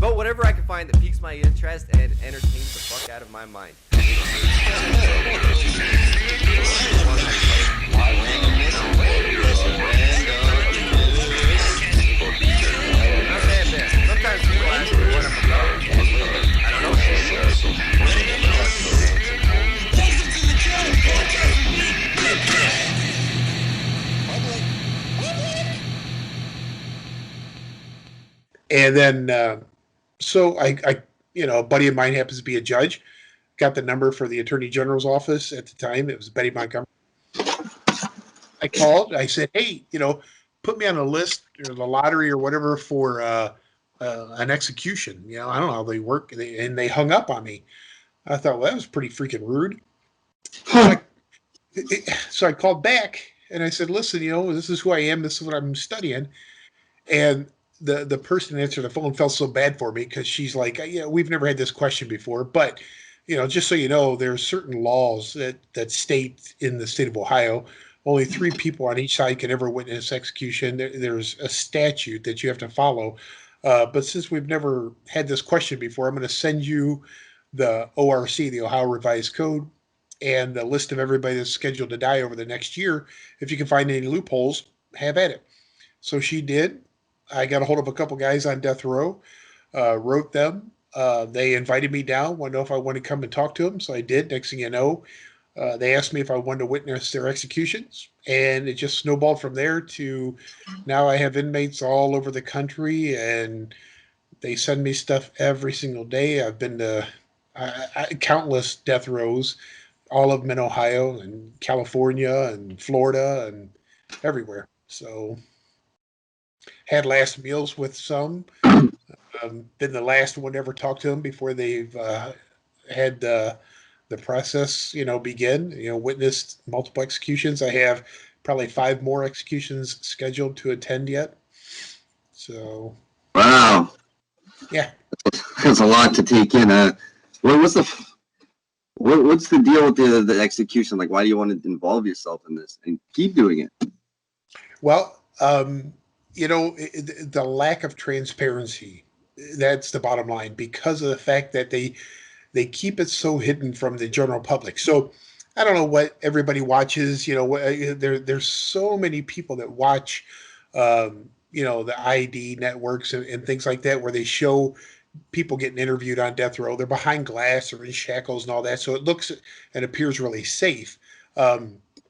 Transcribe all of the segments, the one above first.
about whatever I can find that piques my interest and entertains the fuck out of my mind. Sometimes people ask me what I'm about. I don't know. And then, so I, a buddy of mine happens to be a judge. Got the number for the Attorney General's office at the time. It was Betty Montgomery. I called. I said, hey, put me on a list or the lottery or whatever for an execution. I don't know how they work. And they hung up on me. I thought, well, that was pretty freaking rude. So I called back and I said, listen, this is who I am. This is what I'm studying. And the person that answered the phone felt so bad for me because she's like, we've never had this question before. But, just so you know, there's certain laws that state in the state of Ohio, only 3 people on each side can ever witness execution. There's a statute that you have to follow. But since we've never had this question before, I'm going to send you the ORC, the Ohio Revised Code, and the list of everybody that's scheduled to die over the next year. If you can find any loopholes, have at it. So she did. I got a hold of a couple guys on death row, wrote them. They invited me down, wanted to know if I wanted to come and talk to them. So I did. Next thing you know, they asked me if I wanted to witness their executions. And it just snowballed from there to now I have inmates all over the country and they send me stuff every single day. I've been to countless death rows, all of them in Ohio and California and Florida and everywhere. So had last meals with some. Been the last one to ever talk to them before they've had the process, begin. Witnessed multiple executions. I have probably 5 more executions scheduled to attend yet. So. Wow. Yeah. That's a lot to take in. What's the deal with the execution? Like, why do you want to involve yourself in this and keep doing it? Well, the lack of transparency, that's the bottom line, because of the fact that they keep it so hidden from the general public. So I don't know what everybody watches, there's so many people that watch, the ID networks and things like that, where they show people getting interviewed on death row. They're behind glass or in shackles and all that. So it looks and appears really safe.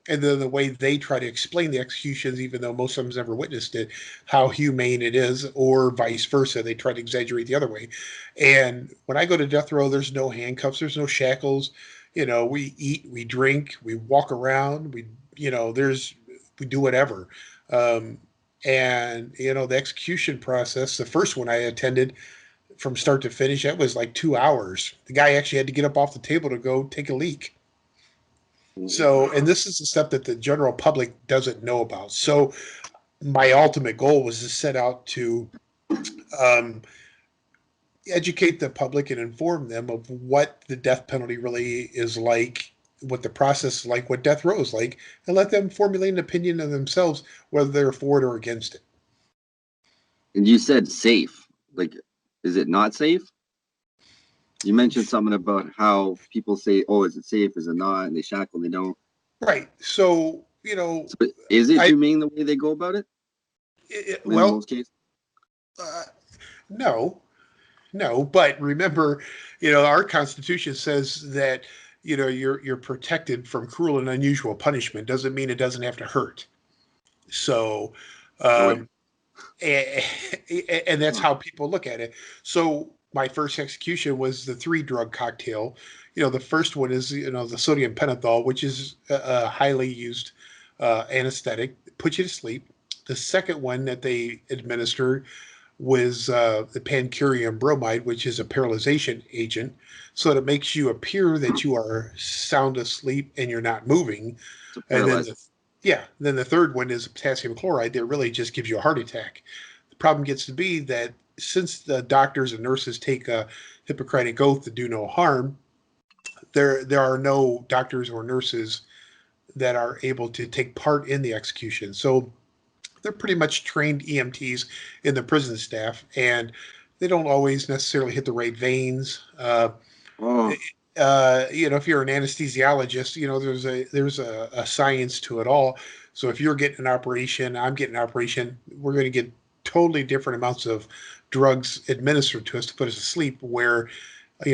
And then the way they try to explain the executions, even though most of them's never witnessed it, how humane it is, or vice versa. They try to exaggerate the other way. And when I go to death row, there's no handcuffs, there's no shackles. We eat, we drink, we walk around, we do whatever. And the execution process, the first one I attended from start to finish, that was like 2 hours. The guy actually had to get up off the table to go take a leak. So, and this is the stuff that the general public doesn't know about. So my ultimate goal was to set out to educate the public and inform them of what the death penalty really is like, what the process is like, what death row is like, and let them formulate an opinion of themselves, whether they're for it or against it. And you said safe. Like, is it not safe? You mentioned something about how people say, oh, is it safe? Is it not? And they shackle, they don't. Right. So, So is it humane the way they go about it? Well, in most cases? No. But remember, our Constitution says that, you're protected from cruel and unusual punishment. Doesn't mean it doesn't have to hurt. So, and that's how people look at it. So my first execution was the 3-drug cocktail. The first one is, the sodium pentothal, which is a highly used anesthetic, puts you to sleep. The second one that they administered was the pancurium bromide, which is a paralyzation agent. So that it makes you appear that you are sound asleep and you're not moving. And then the third one is potassium chloride that really just gives you a heart attack. The problem gets to be that since the doctors and nurses take a Hippocratic oath to do no harm, there are no doctors or nurses that are able to take part in the execution. So they're pretty much trained EMTs in the prison staff. And They don't always necessarily hit the right veins. Oh, If you're an anesthesiologist, there's a science to it all. So if you're getting an operation, I'm getting an operation, we're going to get totally different amounts of drugs administered to us to put us to sleep. Where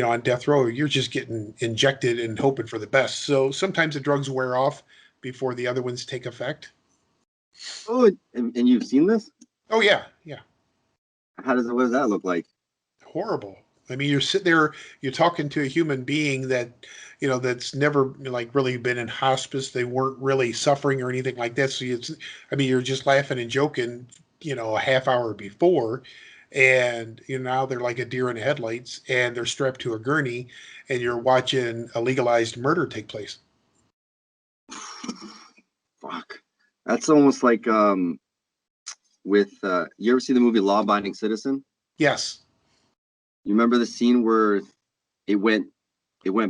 on death row, you're just getting injected and hoping for the best. So sometimes the drugs wear off before the other ones take effect. oh, and you've seen this? Oh yeah, yeah. What does that look like? Horrible. I mean, you're sitting there, you're talking to a human being that's never like really been in hospice. They weren't really suffering or anything like that. So you're just laughing and joking, a half hour before, and now they're like a deer in the headlights, and they're strapped to a gurney, and you're watching a legalized murder take place. Fuck. That's almost like with you ever see the movie Law Abiding Citizen? Yes. You remember the scene where it went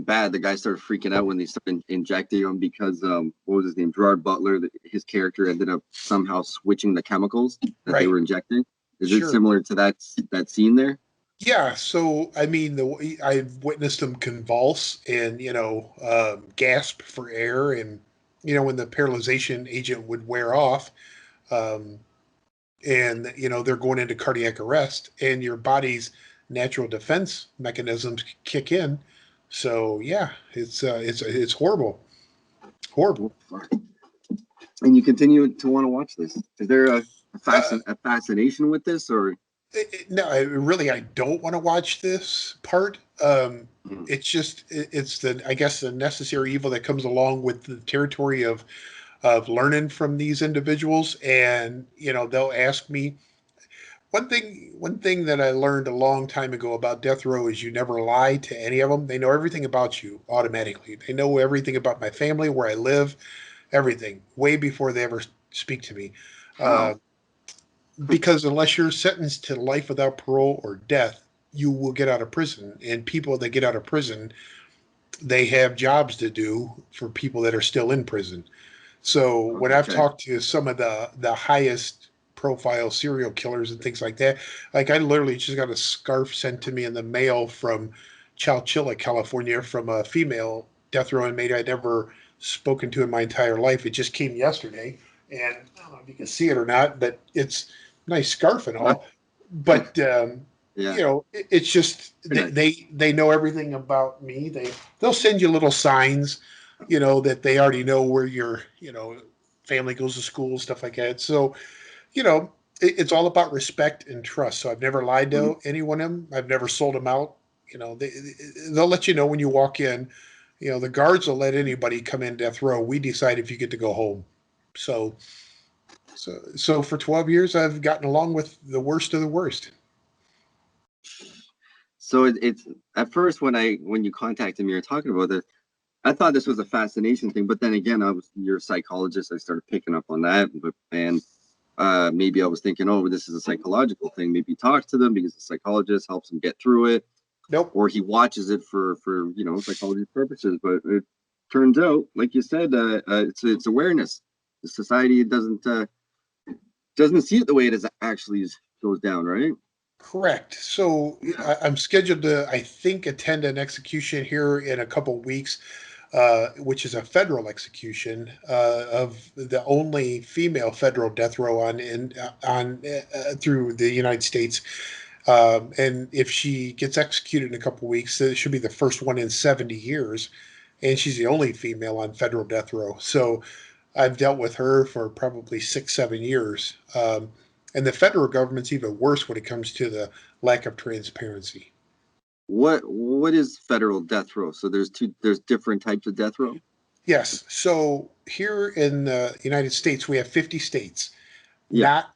bad? The guy started freaking out when they started injecting him because what was his name? Gerard Butler, his character ended up somehow switching the chemicals that they Right. were injecting. Is Sure. it similar to that scene there? Yeah, so I mean, I've witnessed them convulse and gasp for air, and when the paralyzation agent would wear off, um, and they're going into cardiac arrest, and your body's natural defense mechanisms kick in. So yeah, it's horrible, horrible. And you continue to want to watch this. Is there a Uh, fascination with this, or No, I don't want to watch this part. It's just it's I guess the necessary evil that comes along with the territory of learning from these individuals, and they'll ask me one thing that I learned a long time ago about death row is you never lie to any of them. They know everything about you automatically. They know everything about my family, where I live, everything way before they ever speak to me. Uh, how? because unless you're sentenced to life without parole or death, you will get out of prison. And people that get out of prison, they have jobs to do for people that are still in prison. So when I've Okay. talked to some of the highest profile serial killers and things like that, like I literally just got a scarf sent to me in the mail from Chowchilla, California, from a female death row inmate I'd never spoken to in my entire life. It just came yesterday, and I don't know if you can see it or not, but it's a nice scarf and all. But Yeah. it's just Very nice. they know everything about me. They'll send you little signs, that they already know where your family goes to school, stuff like that. So it's all about respect and trust. So I've never lied Mhm. to anyone of them. I've never sold them out. They'll let you know when you walk in. The guards will let anybody come in death row. We decide if you get to go home. So so for 12 years, I've gotten along with the worst of the worst. So it's at first when you contacted me or talking about this, I thought this was a fascination thing, but then again, you're a psychologist. I started picking up on that, and maybe I was thinking, oh, this is a psychological thing. Maybe he talks to them because the psychologist helps him get through it, Nope. or he watches it for psychology purposes. But it turns out, like you said, it's awareness. The society doesn't see it the way it is actually goes down, right? Correct. So Yeah. I'm scheduled to, I think, attend an execution here in a couple of weeks, which is a federal execution of the only female federal death row on through the United States. And if she gets executed in a couple of weeks, it should be the first one in 70 years, and she's the only female on federal death row. So I've dealt with her for probably 6, 7 years. And the federal government's even worse when it comes to the lack of transparency. What is federal death row? So there's different types of death row. Yes. So here in the United States, we have 50 states. Yeah. Not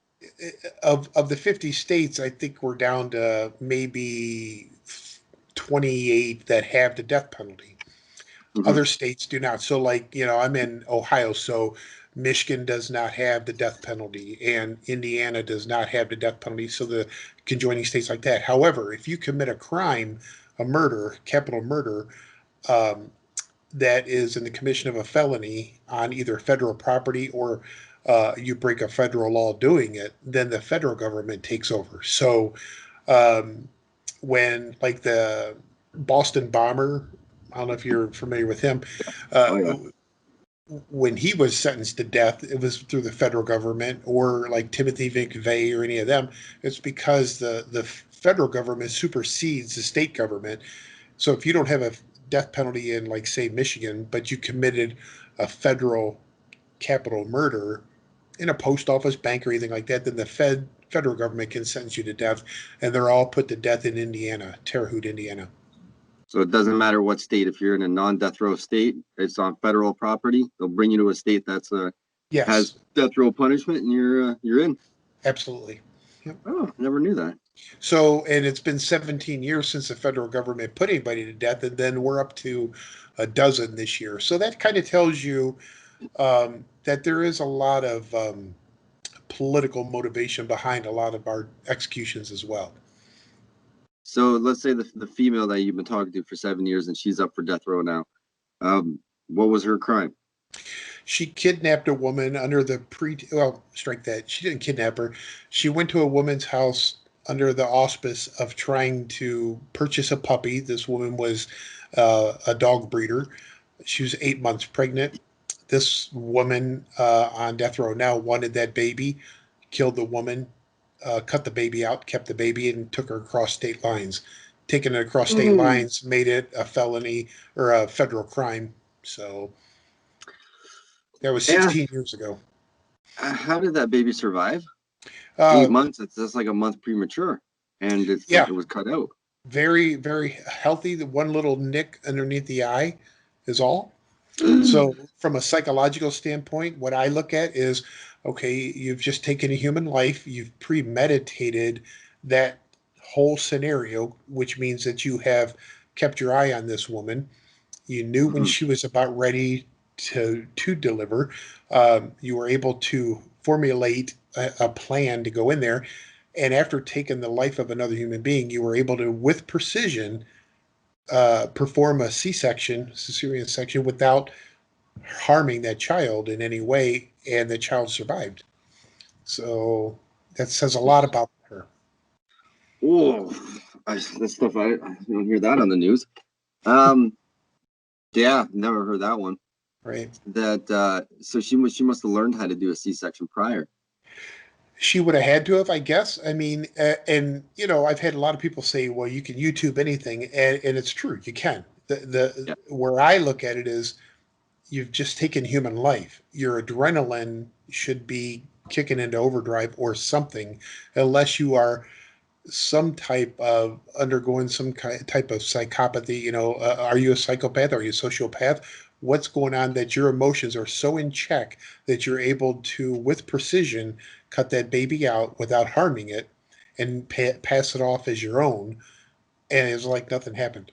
of the 50 states, I think we're down to maybe 28 that have the death penalty. Hmm. Other states do not. So, like, I'm in Ohio, so Michigan does not have the death penalty, and Indiana does not have the death penalty. So, the conjoining states like that. However, if you commit a crime, a murder, capital murder, um, that is in the commission of a felony on either federal property or you break a federal law doing it, then the federal government takes over. So, Um, when like the Boston bomber, I don't know if you're familiar with him. Oh yeah. When he was sentenced to death, it was through the federal government, or like Timothy McVeigh or any of them. It's because the federal government supersedes the state government. So if you don't have a death penalty in, like, say, Michigan, but you committed a federal capital murder in a post office, bank, or anything like that, then the federal government can sentence you to death, and they're all put to death in Indiana, Terre Haute, Indiana. So it doesn't matter what state. If you're in a non-death row state, it's on federal property. They'll bring you to a state that's Yes, has death row punishment, and you're in. absolutely. Yep. Oh, never knew that. So, and it's been 17 years since the federal government put anybody to death, and then we're up to a dozen this year. So that kind of tells you that there is a lot of political motivation behind a lot of our executions as well. So let's say the female that you've been talking to for 7 years, and she's up for death row now. What was her crime? She kidnapped a woman under the well, strike that. She didn't kidnap her. She went to a woman's house under the auspice of trying to purchase a puppy. This woman was a dog breeder. She was 8 months pregnant. This woman on death row now wanted that baby, killed the woman, cut the baby out, kept the baby, and took her across state lines. Taking it across state lines made it a felony or a federal crime. So that was 16 years ago. How did that baby survive? 8 Uh, months. That's like a month premature, and yeah, it was cut out. very, very healthy. The one little nick underneath the eye is all. So, from a psychological standpoint, what I look at is, okay, you've just taken a human life, you've premeditated that whole scenario, which means that you have kept your eye on this woman. You knew when she was about ready to deliver. You were able to formulate a plan to go in there, and after taking the life of another human being, you were able to, with precision, perform a C-section, cesarean section, without harming that child in any way, and the child survived. So that says a lot about her. Oh, that stuff I don't hear that on the news. Yeah, never heard that one. Right. That so she must have learned how to do a C-section prior. She would have had to have, I guess. I mean, and I've had a lot of people say, "Well, you can YouTube anything," and it's true, you can. Where I look at it is, you've just taken human life. Your adrenaline should be kicking into overdrive or something, unless you are some type of undergoing some type of psychopathy. Are you a psychopath? Are you a sociopath? What's going on that your emotions are so in check that you're able to, with precision, cut that baby out without harming it, and pass it off as your own, and it's like nothing happened.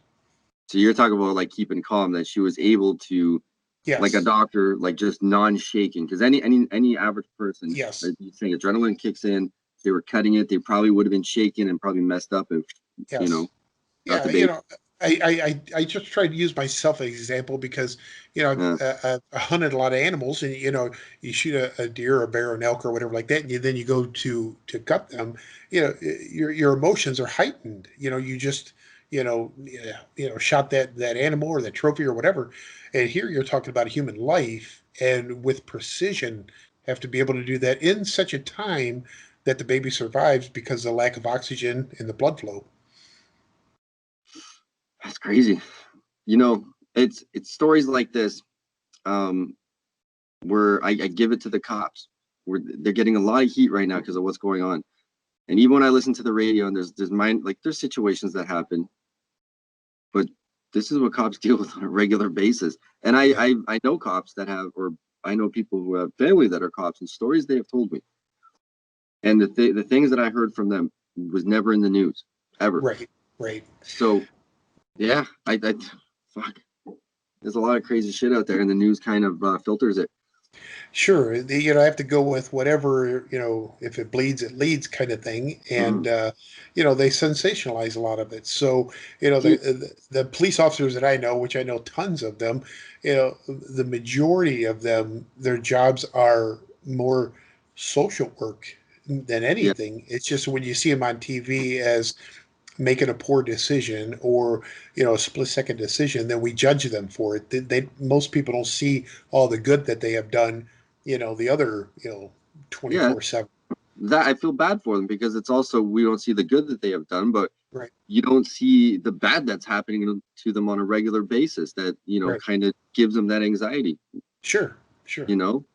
So you're talking about like keeping calm, that she was able to, Yes. like a doctor, like just non-shaking. Because any average person, Yes. you think adrenaline kicks in. If they were cutting it, they probably would have been shaking and probably messed up if Yes. got the Yeah. baby. I just try to use myself as an example because, I've hunted a lot of animals, and, you shoot a deer or a bear or an elk or whatever like that, and then you go to cut them, your emotions are heightened. You just, shot that animal or that trophy or whatever. And here you're talking about a human life, and with precision, have to be able to do that in such a time that the baby survives because of the lack of oxygen in the blood flow. That's crazy. It's stories like this, where I give it to the cops, where they're getting a lot of heat right now because of what's going on. And even when I listen to the radio, and there's situations that happen, but this is what cops deal with on a regular basis. And I know cops that have, or I know people who have family that are cops, and stories they have told me. And the things that I heard from them was never in the news, ever. Right. So, yeah, I fuck. There's a lot of crazy shit out there, and the news kind of filters it. Sure. I have to go with whatever, if it bleeds, it leads kind of thing. And, they sensationalize a lot of it. So, the police officers that I know, which I know tons of them, the majority of them, their jobs are more social work than anything. It's just when you see them on TV as making a poor decision or a split-second decision, then we judge them for it. Most people don't see all the good that they have done, the other 24/7. That I feel bad for them, because it's also, we don't see the good that they have done, but Right. you don't see the bad that's happening to them on a regular basis, that Right. kind of gives them that anxiety. Sure.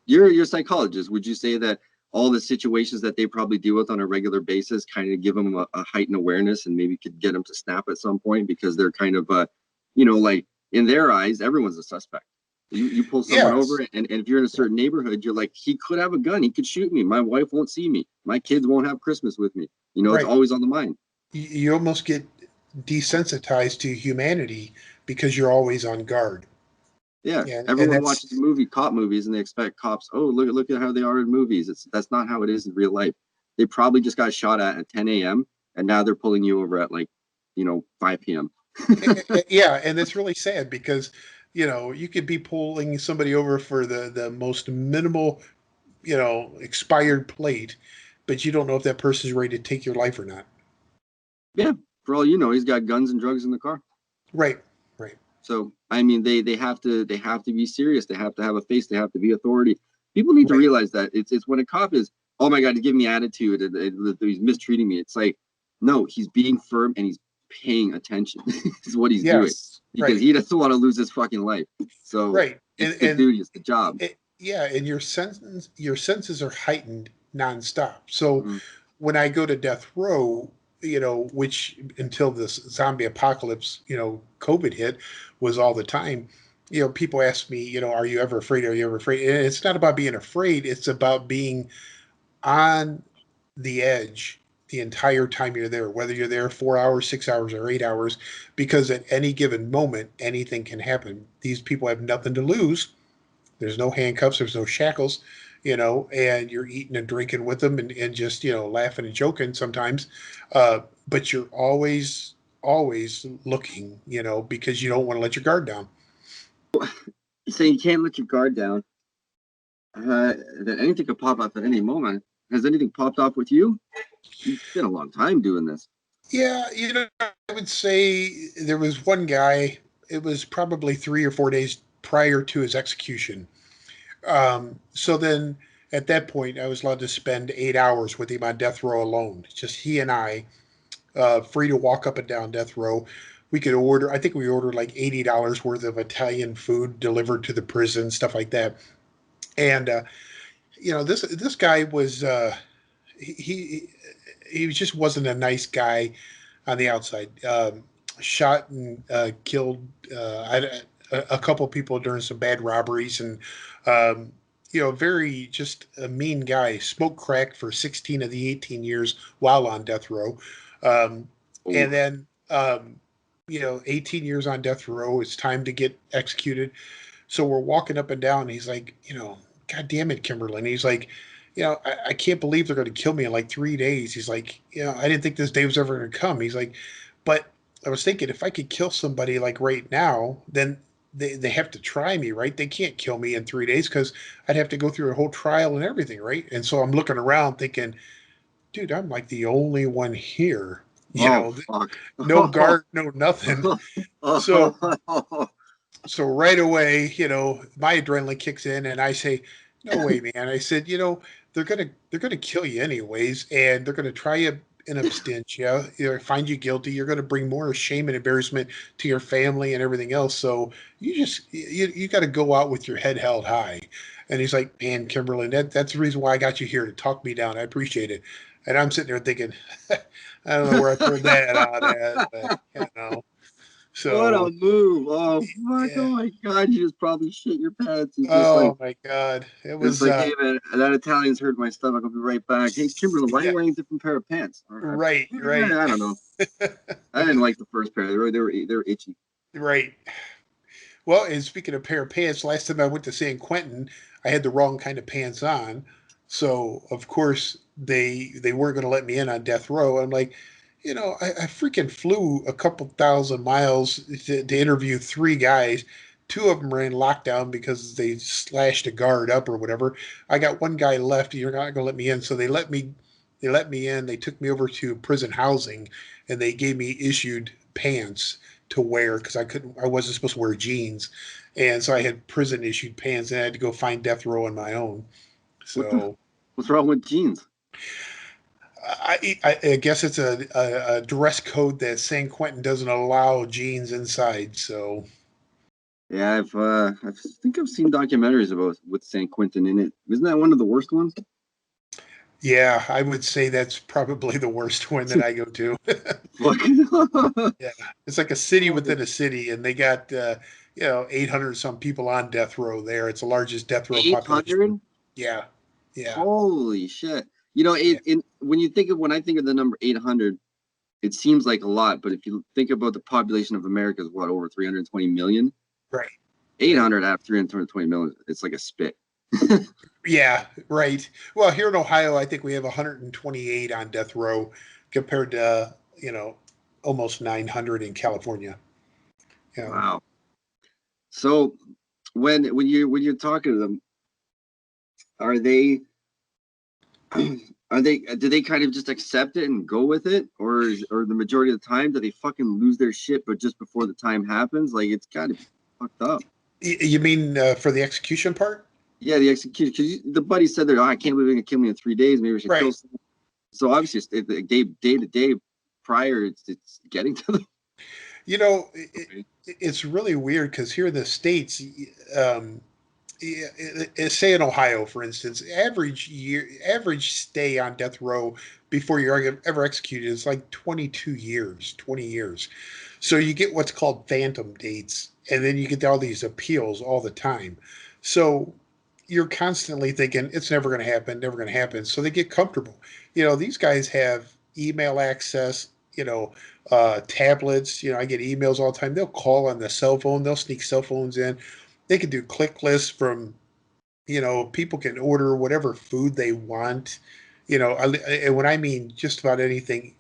You're a psychologist. Would you say that all the situations that they probably deal with on a regular basis kind of give them a heightened awareness, and maybe could get them to snap at some point, because they're kind of like, in their eyes, everyone's a suspect. You pull someone over, and if you're in a certain neighborhood, you're like, he could have a gun, he could shoot me, my wife won't see me, my kids won't have Christmas with me. It's always on the mind. You almost get desensitized to humanity because you're always on guard. Yeah, everyone watches cop movies, and they expect cops. Oh, look at how they are in movies. That's not how it is in real life. They probably just got shot at 10 a.m. and now they're pulling you over at 5 p.m. Yeah, and it's really sad because you could be pulling somebody over for the most minimal expired plate, but you don't know if that person's ready to take your life or not. Yeah, for all you know, he's got guns and drugs in the car. Right. So I mean, they have to be serious. They have to have a face. They have to be authority. People need to realize that it's when a cop is, oh my God, he's giving me attitude, and he's mistreating me. It's like, no, he's being firm and he's paying attention. Is what he's doing, because he doesn't want to lose his fucking life. So it's the duty, it's the job. And your senses are heightened nonstop. So when I go to death row, which until this zombie apocalypse, COVID hit, was all the time. People ask me, are you ever afraid? Are you ever afraid? And it's not about being afraid. It's about being on the edge the entire time you're there, whether you're there 4 hours, 6 hours, or 8 hours, because at any given moment, anything can happen. These people have nothing to lose. There's no handcuffs. There's no shackles, and you're eating and drinking with them and just, laughing and joking sometimes. But you're always looking, because you don't want to let your guard down. So you can't let your guard down. That anything could pop up at any moment. Has anything popped off with you? You've been a long time doing this. Yeah, I would say there was one guy, it was probably 3 or 4 days prior to his execution. So then at that point, I was allowed to spend 8 hours with him on death row alone. Just he and I, free to walk up and down death row. We could order, I think we ordered like $80 worth of Italian food delivered to the prison, stuff like that. And, this guy was, he just wasn't a nice guy on the outside. Shot and killed a couple people during some bad robberies, and very just a mean guy. Smoked crack for 16 of the 18 years while on death row, and then 18 years on death row. It's time to get executed. So we're walking up and down. And he's like, God damn it, Kimberlin. He's like, I can't believe they're going to kill me in like 3 days. He's like, I didn't think this day was ever going to come. He's like, but I was thinking if I could kill somebody like right now, then they have to try me, right? They can't kill me in 3 days because I'd have to go through a whole trial and everything, right? And so I'm looking around thinking, dude, I'm like the only one here. No guard, no nothing. So right away, my adrenaline kicks in and I say, no way, man. I said, they're gonna kill you anyways, and they're gonna try you in absentia, find you guilty. You're gonna bring more shame and embarrassment to your family and everything else. So you got to go out with your head held high. And he's like, man, Kimberly, that's the reason why I got you here, to talk me down. I appreciate it. And I'm sitting there thinking, I don't know where I pulled that out at, but. So, what a move! Oh, fuck, oh my God, you just probably shit your pants. My God, it was like, hey man, that Italian's hurt my stomach. I'll be right back. Hey, Kimberly, why are you wearing a different pair of pants? Right. I don't know. I didn't like the first pair. They were itchy. Right. Well, and speaking of pair of pants, last time I went to San Quentin, I had the wrong kind of pants on, so of course they weren't going to let me in on death row. I'm like, I freaking flew a couple thousand miles to interview 3 guys. 2 of them are in lockdown because they slashed a guard up or whatever. I got 1 guy left. You're not going to let me in. So they let me They let me in. They took me over to prison housing, and they gave me issued pants to wear because I wasn't supposed to wear jeans, and so I had prison issued pants, and I had to go find death row on my own. What the? So What's wrong with jeans? I guess it's a dress code that San Quentin doesn't allow jeans inside. So Yeah, I think I've seen documentaries about with San Quentin in it. Isn't that one of the worst ones? yeah, I would say that's probably the worst one that I go to. Fucking Yeah, it's like a city within a city, and they got 800 some people on death row there. It's the largest death row population. 800? Yeah, yeah, Holy shit! You know, yeah, when I think of the number 800, it seems like a lot, but if you think about the population of America is what, over 320 million? right, right. 800 out of 320 million, it's like a spit. Yeah, right. Well, here in Ohio, I think we have 128 on death row compared to almost 900 in California. Yeah. Wow. So when you're talking to them, are they do they kind of just accept it and go with it, or the majority of the time do they fucking lose their shit but just before the time happens? Like, it's kind of fucked up. You mean for the execution part? Yeah, the execution, because the buddy said that, oh, I can't believe they can kill me in 3 days, maybe we should kill Right. someone. So obviously day to day prior, it's getting to them. It's really weird because here in the States, say in Ohio, for instance, average stay on death row before you're ever executed is like 22 years, 20 years. So you get what's called phantom dates, and then you get all these appeals all the time. So you're constantly thinking it's never going to happen, never going to happen. So they get comfortable. These guys have email access. Tablets. I get emails all the time. They'll call on the cell phone. They'll sneak cell phones in. They can do click lists from, people can order whatever food they want. And when I mean just about anything,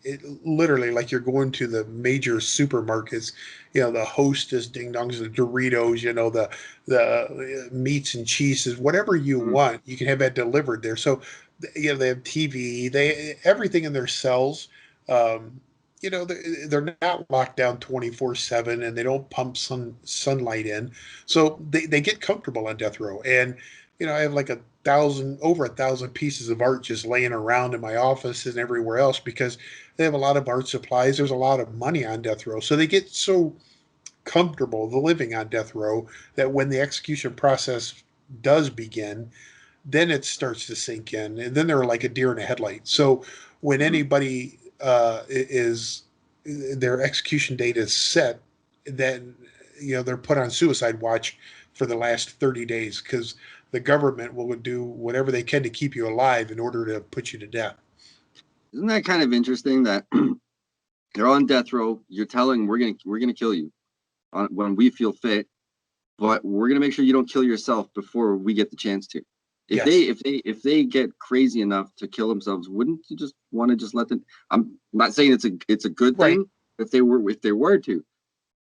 literally like you're going to the major supermarkets, the Hostess ding dongs, the Doritos, the meats and cheeses, whatever you want, you can have that delivered there. So, they have TV, everything in their cells. Um, they're not locked down 24/7, and they don't pump sunlight in, so they get comfortable on death row. And I have like over 1,000 pieces of art just laying around in my office and everywhere else because they have a lot of art supplies. There's a lot of money on death row, so they get so comfortable the living on death row that when the execution process does begin, then it starts to sink in, and then they're like a deer in a headlight. So when anybody is their execution date is set, then they're put on suicide watch for the last 30 days because the government will do whatever they can to keep you alive in order to put you to death. Isn't that kind of interesting that you're on death row, you're telling we're gonna kill you when we feel fit, but we're gonna make sure you don't kill yourself before we get the chance to. If Yes. if they get crazy enough to kill themselves, wouldn't you just want to just let them? I'm not saying it's a good Right. thing if they were to.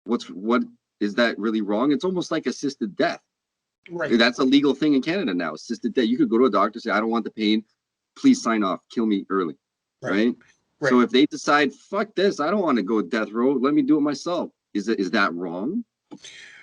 What is that really wrong? It's almost like assisted death. Right. That's a legal thing in Canada now. Assisted death. You could go to a doctor, say, I don't want the pain, please sign off, kill me early. Right? Right. So if they decide, fuck this, I don't want to go death row, let me do it myself. Is that wrong?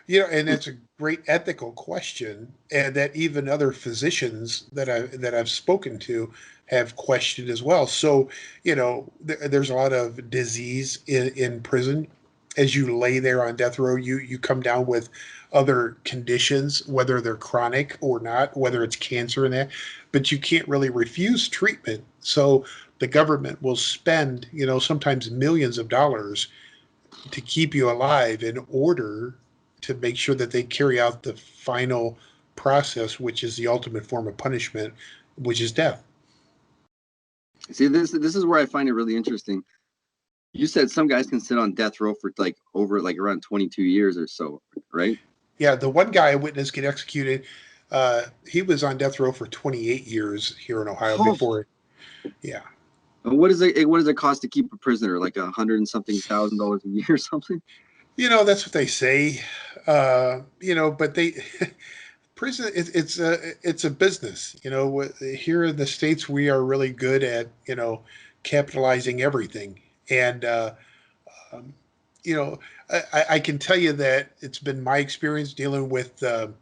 And that's a great ethical question, and that even other physicians that I've spoken to have questioned as well. So, there's a lot of disease in prison. As you lay there on death row, you come down with other conditions, whether they're chronic or not, whether it's cancer and that, but you can't really refuse treatment. So the government will spend, sometimes millions of dollars to keep you alive in order to make sure that they carry out the final process, which is the ultimate form of punishment, which is death. See, this is where I find it really interesting. You said some guys can sit on death row for around 22 years or so, right? Yeah, the one guy I witnessed get executed, he was on death row for 28 years here in Ohio before. Yeah. What does it cost to keep a prisoner? Like $100 and something thousand a year or something? That's what they say. But prison, it's a business. Here in the States, we are really good at, capitalizing everything. And, um, you know, I can tell you that it's been my experience dealing with the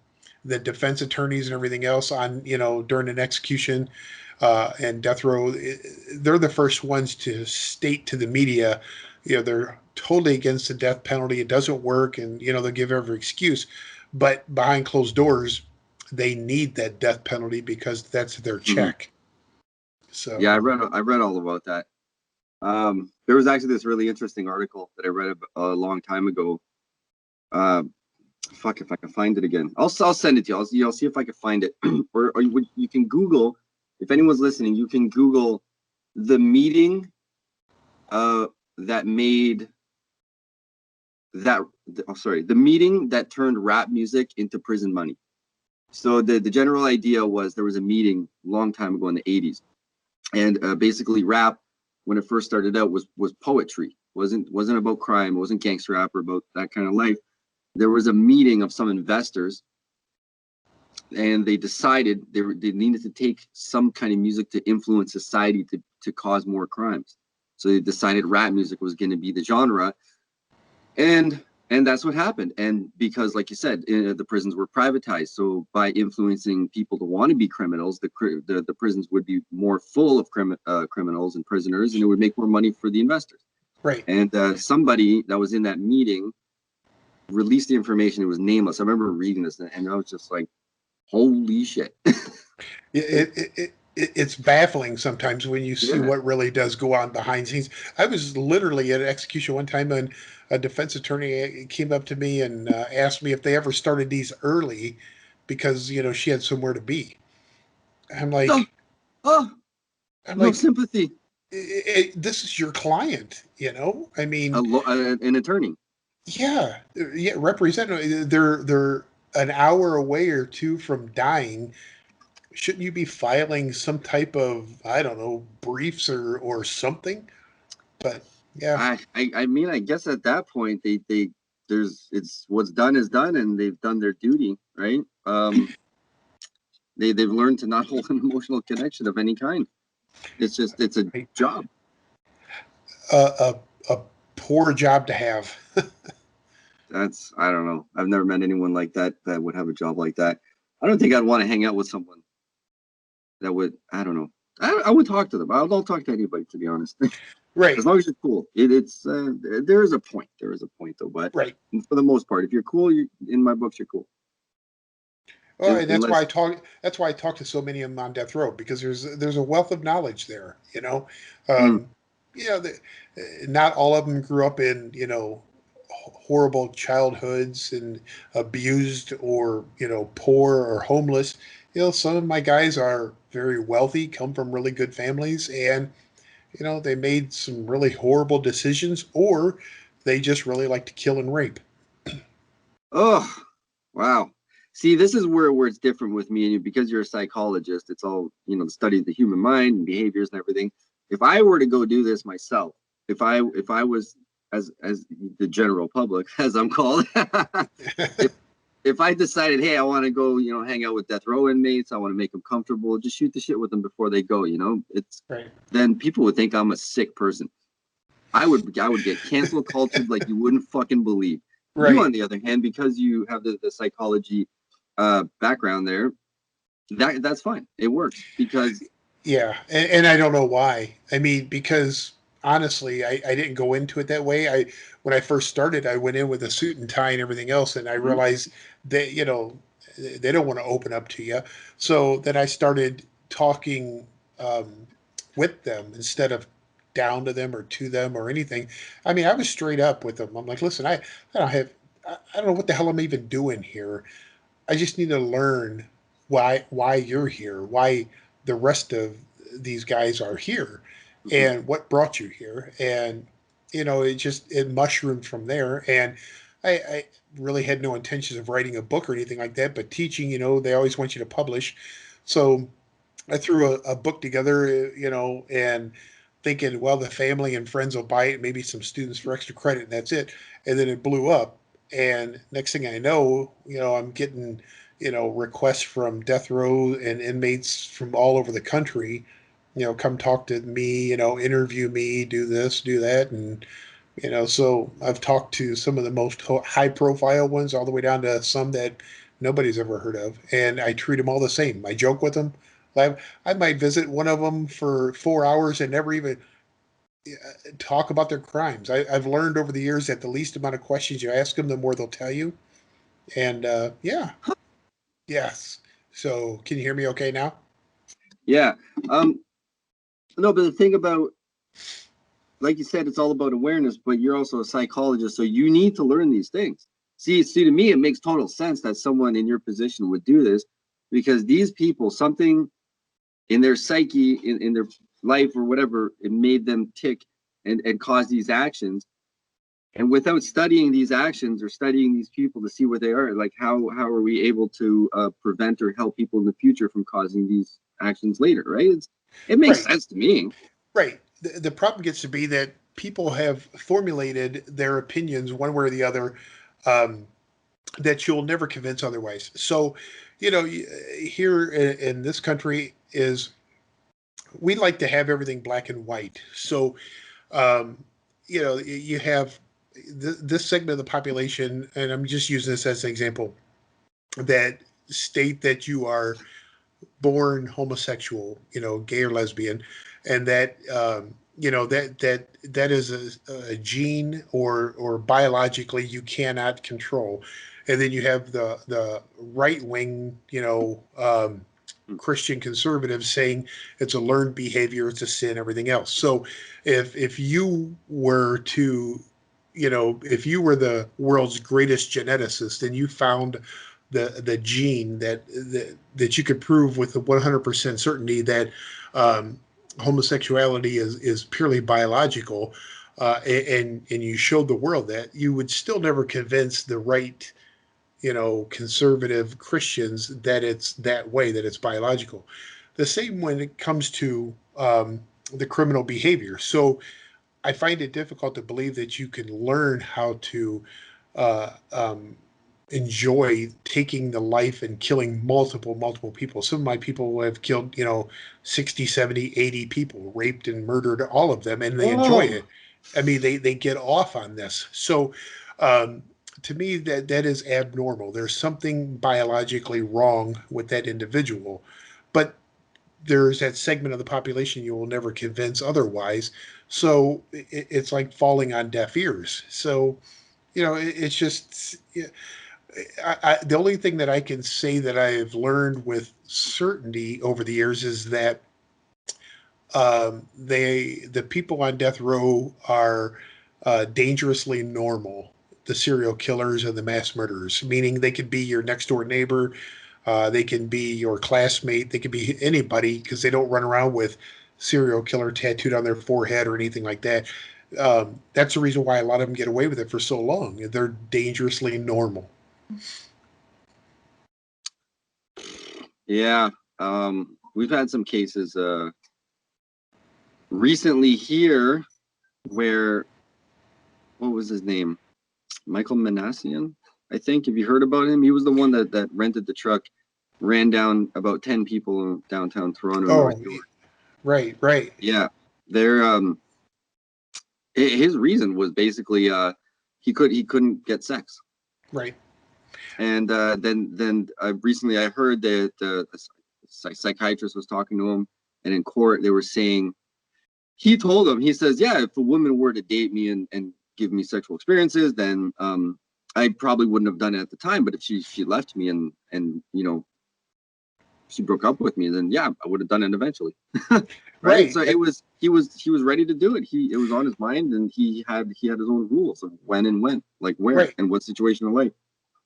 defense attorneys and everything else on, during an execution and death row. They're the first ones to state to the media, they're totally against the death penalty. It doesn't work. And, they'll give every excuse. But behind closed doors, they need that death penalty because that's their check. So yeah, I read all about that. There was actually this really interesting article that I read a long time ago. Fuck, if I can find it again, I'll send it to you. I'll see if I can find it, or you can Google. If anyone's listening, you can Google the meeting that made that. The meeting that turned rap music into prison money. So the general idea was there was a meeting a long time ago in the 80s, and basically rap, when it first started out, was poetry. wasn't about crime. It wasn't gangster rap or about that kind of life. There was a meeting of some investors, and they decided they needed to take some kind of music to influence society to cause more crimes. So they decided rap music was going to be the genre, and that's what happened. And because, like you said, the prisons were privatized, so by influencing people to want to be criminals, the prisons would be more full of criminals and prisoners, and it would make more money for the investors. right. And somebody that was in that meeting released the information. It was nameless. I remember reading this, and I was just like, "Holy shit!" It's baffling sometimes when you see what really does go on behind the scenes. I was literally at an execution one time, and a defense attorney came up to me and asked me if they ever started these early because she had somewhere to be. I'm like, oh, I'm no like, sympathy. this is your client, I mean, An attorney. yeah, representative. They're an hour away or two from dying. Shouldn't you be filing some type of, I don't know, briefs or something? But yeah, I mean, I guess at that point it's what's done is done, and they've done their duty, right? They've learned to not hold an emotional connection of any kind. It's a job. a poor job to have. I don't know. I've never met anyone like that would have a job like that. I don't think I'd want to hang out with someone that would. I don't know. I would talk to them. I'll talk to anybody, to be honest. Right. As long as you're cool. It's there is a point. There is a point, though. But right. For the most part, if you're cool, in my books, you're cool. Well, and that's why I talk. That's why I talk to so many of them on death row, because there's a wealth of knowledge there. Not all of them grew up in horrible childhoods and abused or poor or homeless. Some of my guys are very wealthy, come from really good families, and they made some really horrible decisions, or they just really like to kill and rape. Oh, wow. See, this is where it's different with me and you, because you're a psychologist. It's all, the study of the human mind and behaviors and everything. If I were to go do this myself, if I was as the general public, as I'm called, if I decided, hey, I want to go, hang out with death row inmates, I want to make them comfortable, just shoot the shit with them before they go, it's right. Then people would think I'm a sick person. I would get cancel cultured like you wouldn't fucking believe. Right. You, on the other hand, because you have the psychology background there, that's fine. It works because yeah, and I don't know why. I mean, because honestly, I didn't go into it that way. When I first started, I went in with a suit and tie and everything else, and I realized that they don't want to open up to you. So then I started talking with them instead of down to them or to them or anything. I mean, I was straight up with them. I'm like, listen, I don't know what the hell I'm even doing here. I just need to learn why you're here, why the rest of these guys are here, and what brought you here. And it mushroomed from there. And I really had no intentions of writing a book or anything like that, but teaching, they always want you to publish. So I threw a book together, and thinking, well, the family and friends will buy it, maybe some students for extra credit, and that's it. And then it blew up. And next thing I know, I'm getting, requests from death row and inmates from all over the country, come talk to me, interview me, do this, do that. And, so I've talked to some of the most high profile ones all the way down to some that nobody's ever heard of. And I treat them all the same. I joke with them. I might visit one of them for 4 hours and never even talk about their crimes. I've learned over the years that the least amount of questions you ask them, the more they'll tell you. And yeah, yes. So can you hear me okay now? Yeah. No, but the thing about, like you said, it's all about awareness, but you're also a psychologist, so you need to learn these things. See, to me, it makes total sense that someone in your position would do this, because these people, something in their psyche, in their life or whatever, it made them tick and cause these actions. And without studying these actions or studying these people to see what they are, like how are we able to prevent or help people in the future from causing these actions later, right? It makes sense to me. Right. The problem gets to be that people have formulated their opinions one way or the other, that you'll never convince otherwise. So, here in this country is we like to have everything black and white. So, um, you have this segment of the population, and I'm just using this as an example, that state that you are born homosexual, gay or lesbian, and that that is a gene or biologically you cannot control. And then you have the right wing, Christian conservatives saying it's a learned behavior, it's a sin, everything else. So if you were to, if you were the world's greatest geneticist and you found the gene that you could prove with a 100% certainty that homosexuality is purely biological, and you showed the world that, you would still never convince the right, conservative Christians that it's that way, that it's biological. The same when it comes to the criminal behavior. So I find it difficult to believe that you can learn how to uh, um, enjoy taking the life and killing multiple people. Some of my people have killed, 60, 70, 80 people, raped and murdered all of them, and they enjoy it. I mean, they get off on this. So, um, to me, that is abnormal. There's something biologically wrong with that individual, but there's that segment of the population you will never convince otherwise. So it's like falling on deaf ears. So, it's just, the only thing that I can say that I've learned with certainty over the years is that the people on death row are dangerously normal. The serial killers and the mass murderers, meaning they could be your next door neighbor, they can be your classmate, they could be anybody, because they don't run around with serial killer tattooed on their forehead or anything like that. That's the reason why a lot of them get away with it for so long. They're dangerously normal. Yeah. We've had some cases recently here where, what was his name? Michael Minassian, I think. Have you heard about him? He was the one that rented the truck, ran down about 10 people in downtown Toronto, North York. Right. Yeah. His reason was basically he couldn't get sex. Right. And then recently I heard that the psychiatrist was talking to him, and in court they were saying, he told him, he says, yeah, if a woman were to date me and give me sexual experiences, then I probably wouldn't have done it at the time. But if she left me and she broke up with me, then yeah, I would have done it eventually. Right. So he was ready to do it. It was on his mind, and he had his own rules of when and when, like where and what situation of life.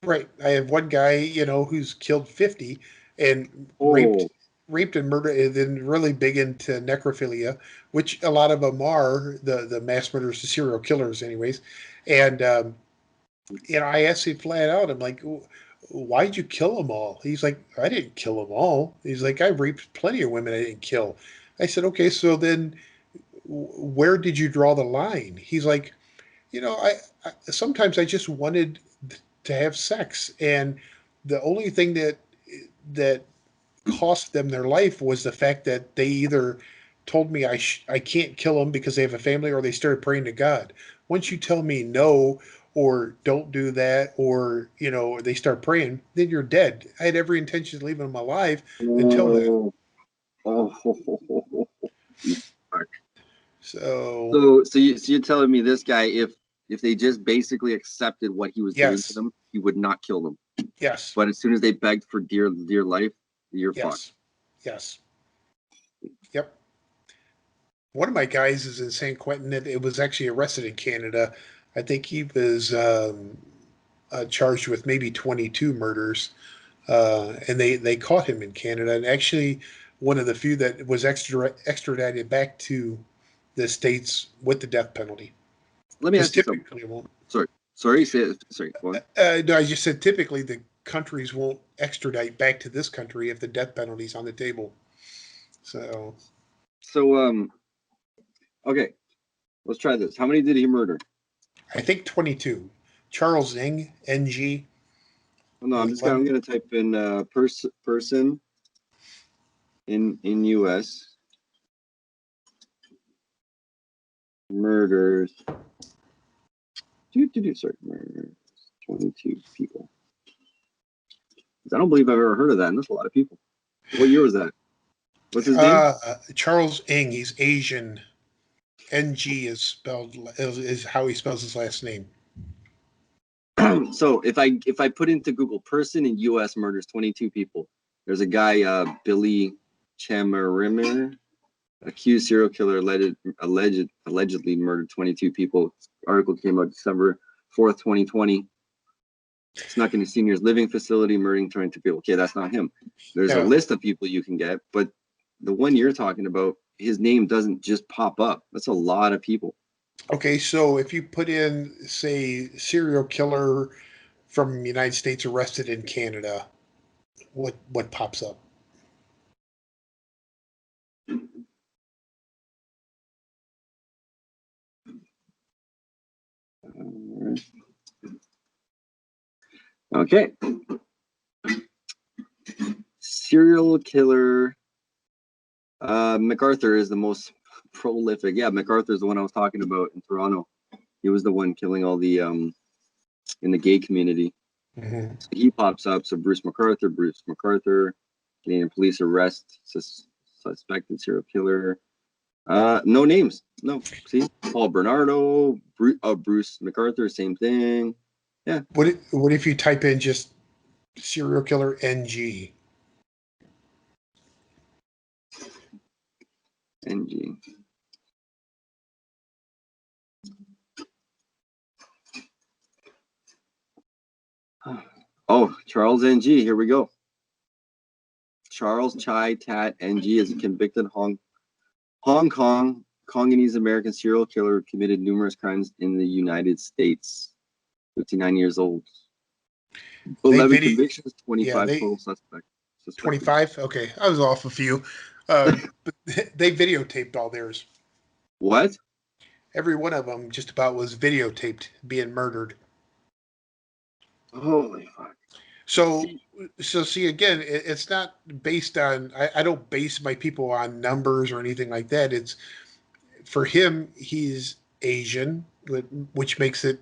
Right. I have one guy, who's killed 50 and raped and murdered, and then really big into necrophilia, which a lot of them are the mass murderers, the serial killers, anyways. And I asked him flat out, I'm like, why'd you kill them all? He's like, I didn't kill them all. He's like, I raped plenty of women I didn't kill. I said, okay, so then where did you draw the line? He's like, I sometimes I just wanted to have sex, and the only thing that cost them their life was the fact that they either told me I can't kill them because they have a family, or they started praying to God. Once you tell me no, or don't do that, or they start praying, then you're dead. I had every intention of leaving them alive until then. Oh, oh, fuck. So You're telling me this guy, if they just basically accepted what he was doing to yes, them, he would not kill them. yes, But as soon as they begged for dear life, you're fucked. yes, yep. One of my guys is in San Quentin. It was actually arrested in Canada. I think he was charged with maybe 22 murders, and they caught him in Canada. And actually, one of the few that was extradited back to the states with the death penalty. Let me Because ask you something. typically won't. Sorry. Sorry. Go on. No, I just said typically the countries won't extradite back to this country if the death penalty's on the table. So Okay, let's try this. How many did he murder? I think 22. Charles Ng, NG. No, I'm gonna type in person in U.S. murders. Sorry, murders 22 people. I don't believe I've ever heard of that, and that's a lot of people. What year was that? What's his name? Charles Ng. He's Asian. NG is how he spells his last name. So if I put into Google person in U.S. murders 22 people, there's a guy Billy Chamarimer, accused serial killer allegedly murdered 22 people. Article came out December 4th, 2020. Snuck into seniors living facility, murdering 22 people. Okay, that's not him. There's a list of people you can get, but the one you're talking about, his name doesn't just pop up. That's a lot of people. Okay, so if you put in, say, serial killer from the United States arrested in Canada, what pops up? Okay. Serial killer. Macarthur is the most prolific. Yeah, Macarthur is the one I was talking about in Toronto. He was the one killing all the in the gay community. Mm-hmm. So he pops up. So Bruce Macarthur, Canadian police arrest suspected serial killer. No names. No. See, Paul Bernardo, Bruce Macarthur, same thing. Yeah. What if you type in just serial killer NG? NG. Oh, Charles NG. Here we go. Charles Chai Tat NG is a convicted Hong Kong Congolese American serial killer who committed numerous crimes in the United States. 59 years old. 11 convictions, 25 total suspects. 25? Okay, I was off a few. But they videotaped all theirs. What? Every one of them just about was videotaped being murdered. Holy fuck. So see, again, it's not based on, I don't base my people on numbers or anything like that. It's, for him, he's Asian, which makes it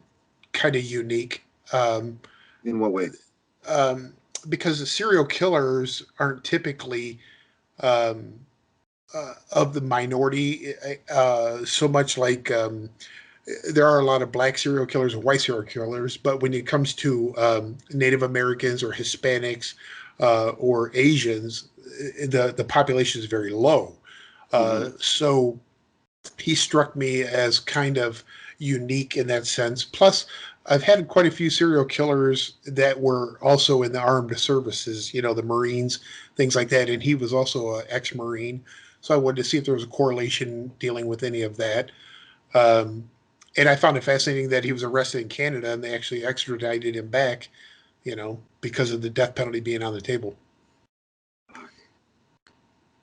kind of unique. In what way? Because the serial killers aren't typically of the minority, so much like there are a lot of black serial killers and white serial killers, but when it comes to Native Americans or Hispanics or Asians, the population is very low. So he struck me as kind of unique in that sense. Plus, I've had quite a few serial killers that were also in the armed services, the Marines, things like that. And he was also an ex-Marine. So I wanted to see if there was a correlation dealing with any of that. And I found it fascinating that he was arrested in Canada and they actually extradited him back, because of the death penalty being on the table.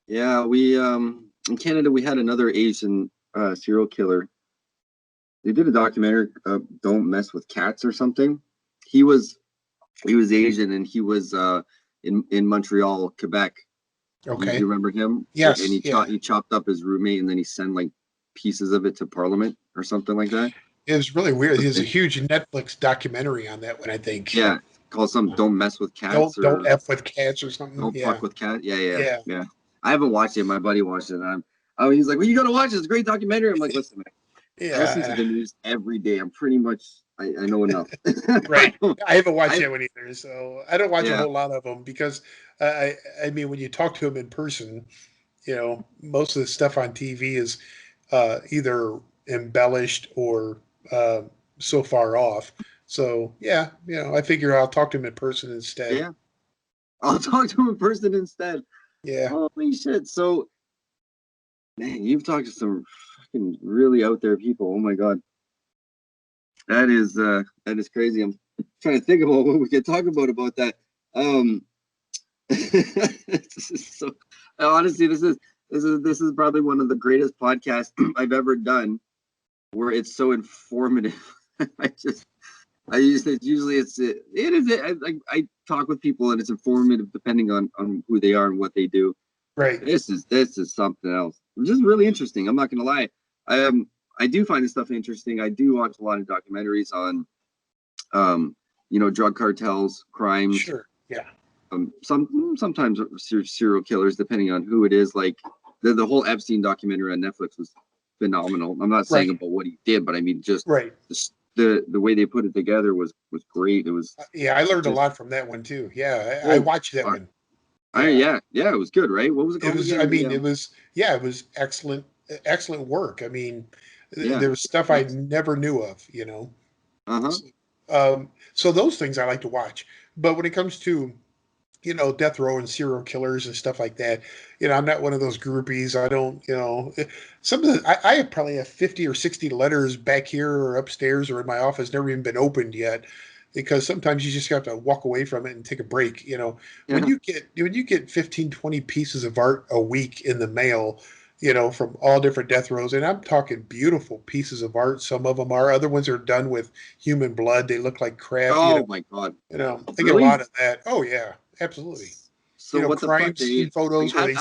Yeah, we in Canada we had another Asian serial killer. They did a documentary, "Don't Mess with Cats" or something. He was He was Asian, and he was in Montreal, Quebec. Okay. You remember him? Yes. And he chopped up his roommate, and then he sent like pieces of it to Parliament or something like that. It was really weird. There's a huge Netflix documentary on that one, I think. Yeah, called some "Don't Mess with Cats" Don't F with cats or something. "Don't Yeah. Fuck with Cats." Yeah. I haven't watched it. My buddy watched it. And he's like, "Well, you got to watch it. It's a great documentary." I'm like, "Listen, man, I listen to the news every day. I'm pretty much I know enough." Right. I haven't watched that one either, so I don't watch a whole lot of them because I mean, when you talk to them in person, you know, most of the stuff on TV is either embellished or so far off. So yeah, you know, I figure I'll talk to him in person instead. Yeah, I'll talk to him in person instead. Yeah. Holy shit! So, man, you've talked to some fucking really out there people. Oh my god, that is crazy. I'm trying to think about what we could talk about that. This is so honestly, this is probably one of the greatest podcasts I've ever done, where it's so informative. I talk with people and it's informative depending on who they are and what they do. Right. This is something else. It's just really interesting. I'm not gonna lie. I do find this stuff interesting. I do watch a lot of documentaries on drug cartels, crimes. Sure. Yeah. Sometimes serial killers, depending on who it is. Like the whole Epstein documentary on Netflix was phenomenal. I'm not saying about what he did, but I mean just the way they put it together was great. It was I learned a lot from that one too. Yeah, I watched that one. It was good, right? What was it called? It was excellent work. I mean, there was stuff I never knew of, you know. So those things I like to watch. But when it comes to death row and serial killers and stuff like that, I'm not one of those groupies. I don't, some of the, I probably have 50 or 60 letters back here or upstairs or in my office, never even been opened yet, because sometimes you just have to walk away from it and take a break. When you get 15, 20 pieces of art a week in the mail, from all different death rows, and I'm talking beautiful pieces of art. Some of them are, other ones are done with human blood. They look like crap. Oh my God. I get a lot of that. Oh yeah. Absolutely. So what crime the fuck? scene photos where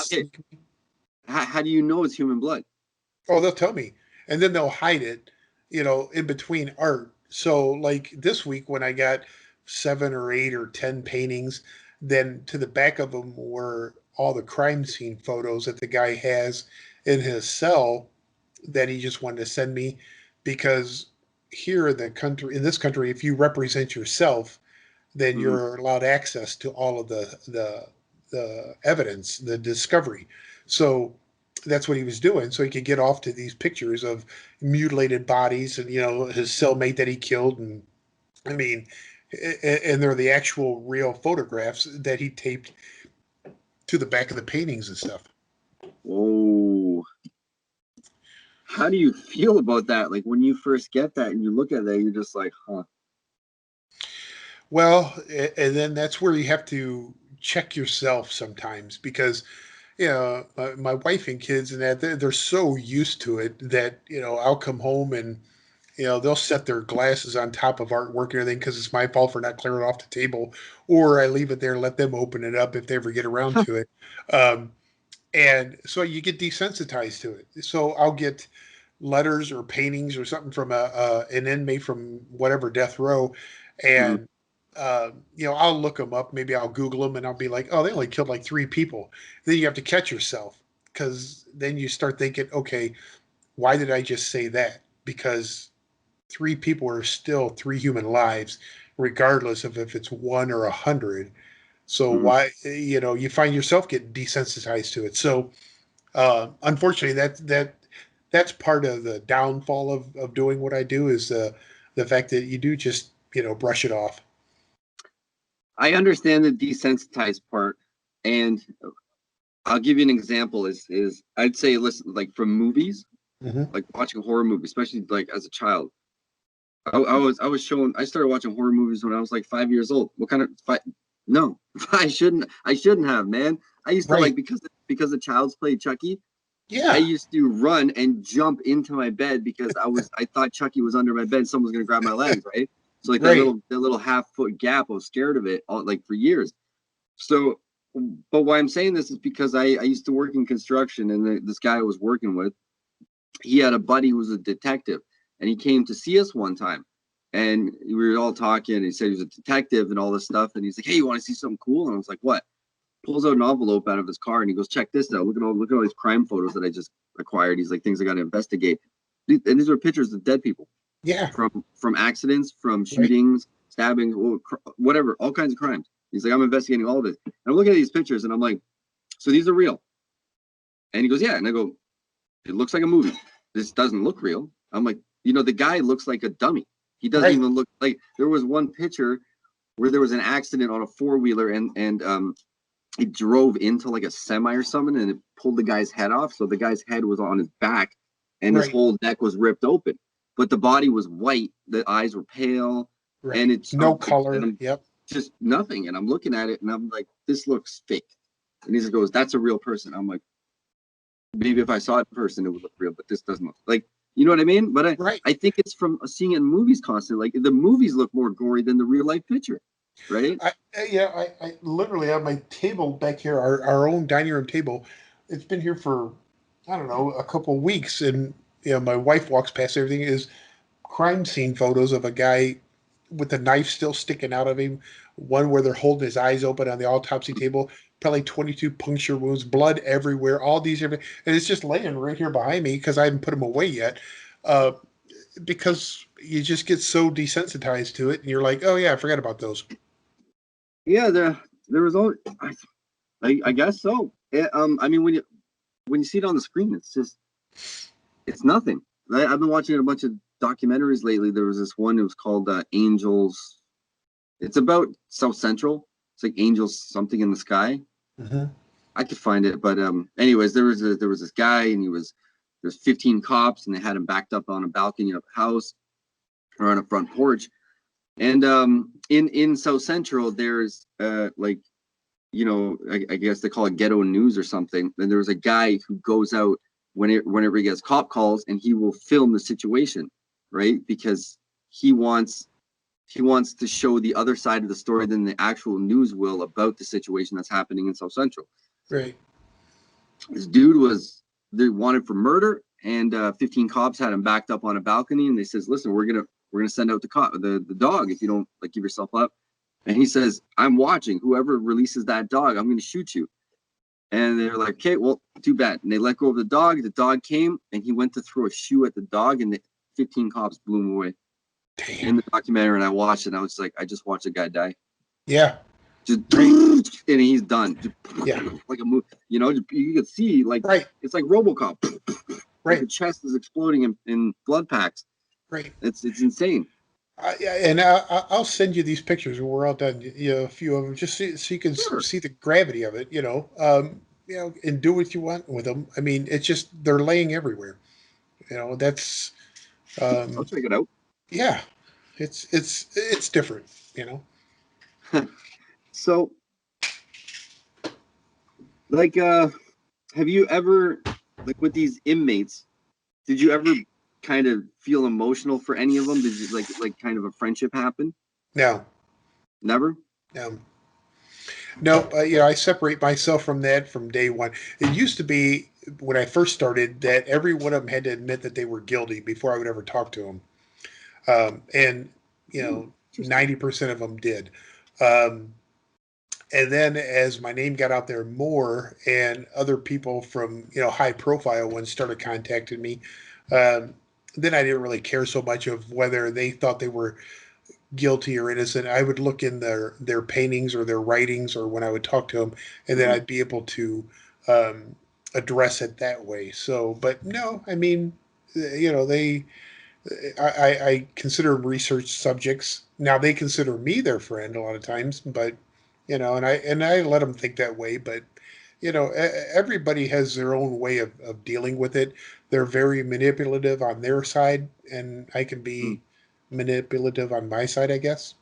how do you know it's human blood? Oh, they'll tell me, and then they'll hide it, in between art. So, like this week when I got 7 or 8 or 10 paintings, then to the back of them were all the crime scene photos that the guy has in his cell that he just wanted to send me, because here in this country, if you represent yourself, then you're allowed access to all of the evidence, the discovery. So that's what he was doing. So he could get off to these pictures of mutilated bodies and, his cellmate that he killed. And I mean, and they're the actual real photographs that he taped to the back of the paintings and stuff. Whoa. How do you feel about that? Like when you first get that and you look at that, you're just like, huh. Well, and then that's where you have to check yourself sometimes, because, my wife and kids and that, they're so used to it that, I'll come home and, they'll set their glasses on top of artwork and everything because it's my fault for not clearing it off the table, or I leave it there and let them open it up if they ever get around to it. And so you get desensitized to it. So I'll get letters or paintings or something from an inmate from whatever death row, and I'll look them up. Maybe I'll Google them and I'll be like, oh, they only killed like 3 people. Then you have to catch yourself, because then you start thinking, okay, why did I just say that? Because 3 people are still 3 human lives, regardless of if it's 1 or 100. So why, you find yourself getting desensitized to it. So unfortunately, that's part of the downfall of doing what I do, is the fact that you do just, brush it off. I understand the desensitized part, and I'll give you an example. Is I'd say, listen, like from movies, like watching a horror movie, especially like as a child. I started watching horror movies when I was like 5 years old. What kind of No, I shouldn't have, man. I used to like, because the Child's Play Chucky. Yeah. I used to run and jump into my bed because I thought Chucky was under my bed. Someone was gonna grab my legs, right? So like Right. that little half-foot gap, I was scared of it like for years. So, but why I'm saying this is because I used to work in construction, and this guy I was working with, he had a buddy who was a detective, and he came to see us one time, and we were all talking, and he said he was a detective and all this stuff, and he's like, hey, you want to see something cool? And I was like, what? Pulls out an envelope out of his car, and he goes, check this out. Look at all these crime photos that I just acquired. He's like, things I got to investigate. And these are pictures of dead people. Yeah. From accidents, from shootings, stabbings, whatever, all kinds of crimes. He's like, I'm investigating all of it. And I'm looking at these pictures, and I'm like, so these are real? And he goes, yeah. And I go, it looks like a movie. This doesn't look real. I'm like, the guy looks like a dummy. He doesn't even look like. There was one picture where there was an accident on a four-wheeler, and it drove into like a semi or something, and it pulled the guy's head off. So the guy's head was on his back, and his whole neck was ripped open. But the body was white. The eyes were pale, and it's no color. Yep. Just nothing. And I'm looking at it, and I'm like, this looks fake. And he goes, that's a real person. I'm like, maybe if I saw it in person, it would look real, but this doesn't look like. You know what I mean? But I think it's from seeing it in movies constantly. Like the movies look more gory than the real life picture, right? I literally have my table back here, our own dining room table. It's been here for, I don't know, a couple of weeks, and my wife walks past. Everything is crime scene photos of a guy with a knife still sticking out of him. One where they're holding his eyes open on the autopsy table. Probably 22 puncture wounds, blood everywhere, all these different, and it's just laying right here behind me because I haven't put them away yet. Because you just get so desensitized to it, and you're like, oh yeah, I forgot about those. Yeah, there was all. I guess so. I mean, when you see it on the screen, it's nothing. I've been watching a bunch of documentaries lately. There was this one. It was called Angels. It's about South Central. It's like Angels something in the sky. Mm-hmm. I could find it, but anyways, there was this guy, and there's 15 cops, and they had him backed up on a balcony of a house or on a front porch. And in South Central, there's I guess they call it ghetto news or something. And there was a guy who goes out whenever he gets cop calls, and he will film the situation, right? Because he wants to show the other side of the story than the actual news will about the situation that's happening in South Central. Right. This dude they wanted for murder, and 15 cops had him backed up on a balcony, and they says, listen, we're gonna send out the dog if you don't give yourself up. And he says, I'm watching. Whoever releases that dog, I'm gonna shoot you. And they're like, okay, well, too bad. And they let go of the dog. The dog came, and he went to throw a shoe at the dog, and the 15 cops blew him away. Damn. In the documentary, and I watched it, and I was like, I just watched a guy die. Yeah. Just and he's done. Yeah. Like a movie, you can see it's like RoboCop. Right. Like the chest is exploding in blood packs. Right. It's insane. And I'll send you these pictures when we're all done. A few of them, just so you can see the gravity of it. And do what you want with them. I mean, it's just they're laying everywhere. That's. I'll check it out. Yeah, it's different. So, have you ever, with these inmates, did you ever kind of feel emotional for any of them? Did you like kind of a friendship happen? No. Never? No, I separate myself from that from day one. It used to be when I first started that every one of them had to admit that they were guilty before I would ever talk to them. And 90% of them did. And then as my name got out there more and other people from, high profile ones started contacting me, then I didn't really care so much of whether they thought they were guilty or innocent. I would look in their paintings or their writings or when I would talk to them, and then I'd be able to address it that way. So, but no, I mean, I consider them research subjects. Now they consider me their friend a lot of times, but and I let them think that way. But everybody has their own way of dealing with it. They're very manipulative on their side, and I can be manipulative on my side, I guess.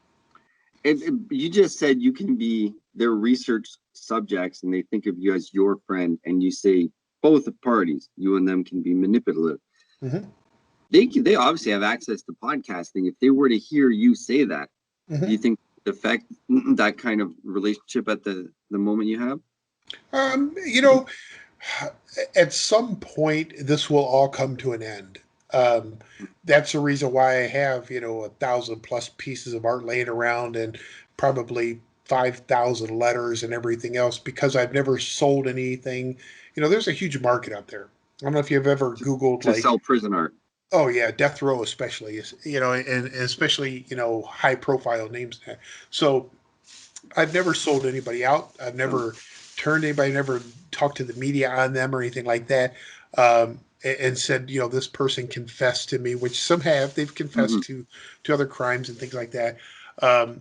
And you just said you can be their research subjects, and they think of you as your friend, and you say both parties, you and them, can be manipulative. Mm-hmm. they obviously have access to podcasting. If they were to hear you say that, do you think it would affect that kind of relationship at the moment you have? You know, at some point, this will all come to an end. That's the reason why I have, 1,000+ pieces of art laying around and probably 5,000 letters and everything else, because I've never sold anything. There's a huge market out there. I don't know if you've ever Googled To sell prison art. oh yeah, death row especially is, and especially, high profile names. So I've never sold anybody out. I've never turned anybody, never talked to the media on them or anything like that. And said, this person confessed to me, which some have. They've confessed to other crimes and things like that. But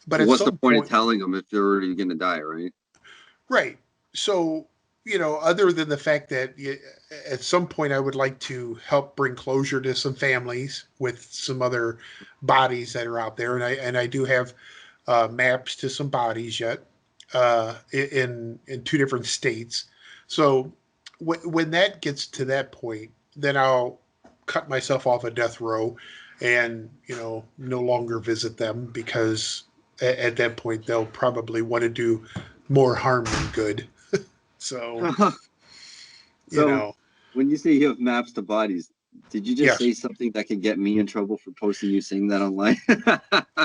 So at what's the some point point, of telling them if they're already going to die, right? right? So, other than the fact that at some point I would like to help bring closure to some families with some other bodies that are out there, and I do have maps to some bodies yet in 2 different states. So when that gets to that point, then I'll cut myself off a death row, and no longer visit them, because at that point they'll probably want to do more harm than good. So So when you say you have maps to bodies, did you just yes. say something that could get me in trouble for posting you saying that online?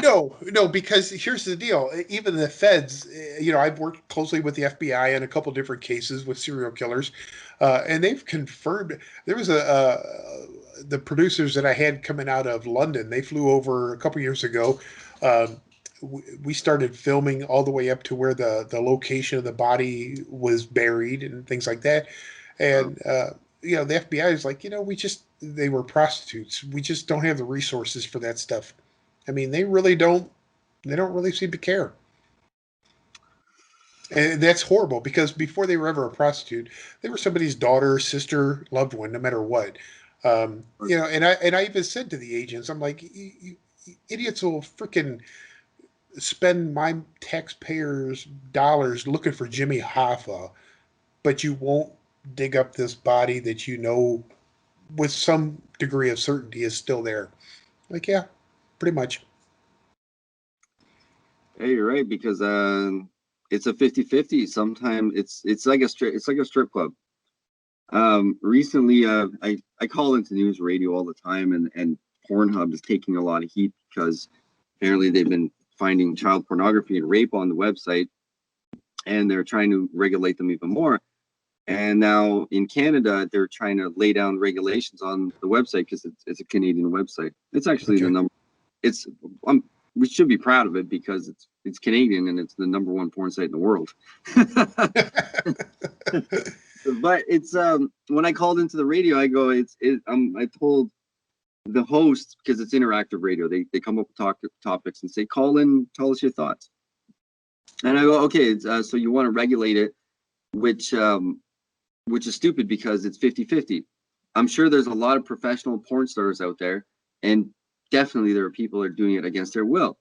No, because here's the deal. Even the feds, I've worked closely with the FBI on a couple different cases with serial killers, and they've confirmed. There was the producers that I had coming out of London. They flew over a couple years ago. We started filming all the way up to where the location of the body was buried and things like that. And the FBI is like, they were prostitutes. We just don't have the resources for that stuff. I mean, they don't really seem to care. And that's horrible, because before they were ever a prostitute, they were somebody's daughter, sister, loved one, no matter what. And I even said to the agents, I'm like, you idiots will freaking spend my taxpayers' dollars looking for Jimmy Hoffa, but you won't dig up this body that with some degree of certainty is still there. Like, yeah, pretty much. Hey, you're right, because it's a 50-50. Sometimes it's like a strip club. Recently, I call into news radio all the time, and Pornhub is taking a lot of heat because apparently they've been finding child pornography and rape on the website, and they're trying to regulate them even more. And now in Canada, they're trying to lay down regulations on the website because it's a Canadian website. It's actually the number. We should be proud of it because it's Canadian and it's the #1 porn site in the world. But it's when I called into the radio, I go, I told the host, because it's interactive radio, they come up with topics and say, call in, tell us your thoughts. And I go, okay, so you want to regulate it, which is stupid because it's 50-50. I'm sure there's a lot of professional porn stars out there, and definitely there are people that are doing it against their will.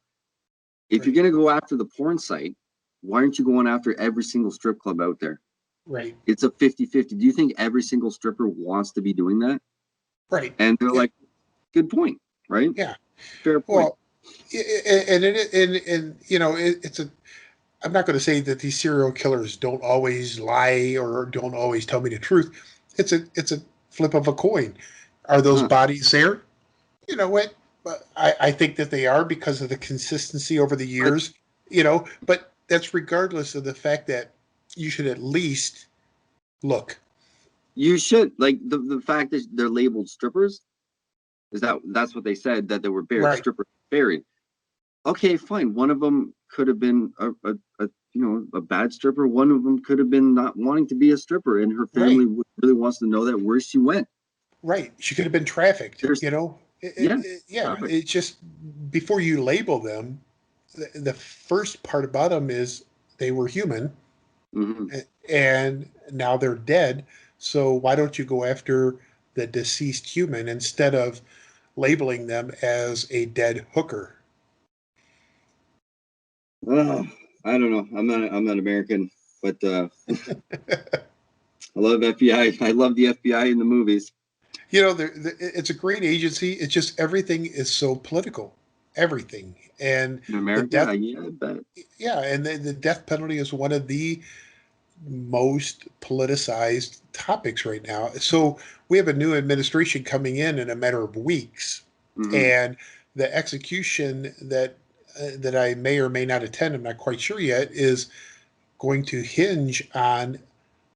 If you're going to go after the porn site, why aren't you going after every single strip club out there? Right. It's a 50-50. Do you think every single stripper wants to be doing that? Right. And they're like, good point, right? Yeah. Fair point. Well, it's a. I'm not going to say that these serial killers don't always lie or don't always tell me the truth. It's a flip of a coin. Are those bodies there? You know what? I think that they are, because of the consistency over the years. But that's regardless of the fact that you should at least look. You should, like, the fact that they're labeled strippers, that's what they said, that they were buried. Right. Strippers buried. Okay, fine. One of them could have been a bad stripper. One of them could have been not wanting to be a stripper, and her family really wants to know that where she went. Right. She could have been trafficked. It's just, before you label them, the first part about them is they were human, and now they're dead. So why don't you go after the deceased human instead of labeling them as a dead hooker? I don't know. I'm not American, but I love FBI. I love the FBI in the movies. It's a great agency. It's just everything is so political, everything, and In the America, death. yeah, I bet. Yeah, and the death penalty is one of the most politicized topics right now. So we have a new administration coming in a matter of weeks, Hmm. and the execution that I may or may not attend, I'm not quite sure yet, is going to hinge on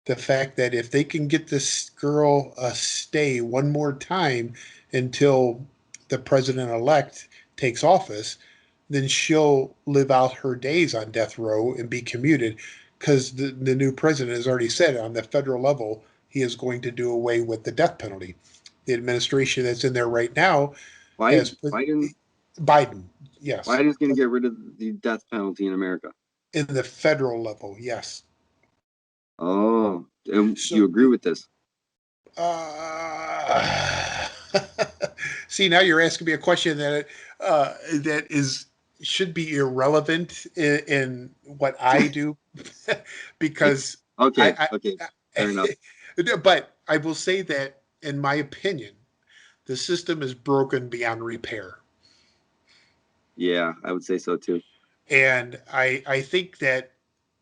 the fact that if they can get this girl a stay one more time until the president elect takes office, then she'll live out her days on death row and be commuted because the new president has already said on the federal level he is going to do away with the death penalty. The administration that's in there right now has Biden, Biden, yes, Biden's going to get rid of the death penalty in America. in the federal level, yes. Oh, and you So, agree with this? uh, see, now you're asking me a question that is should be irrelevant in what I do, because Okay, I, okay, fair enough. but I will say that in my opinion, the system is broken beyond repair. Yeah, I would say so too. And I think that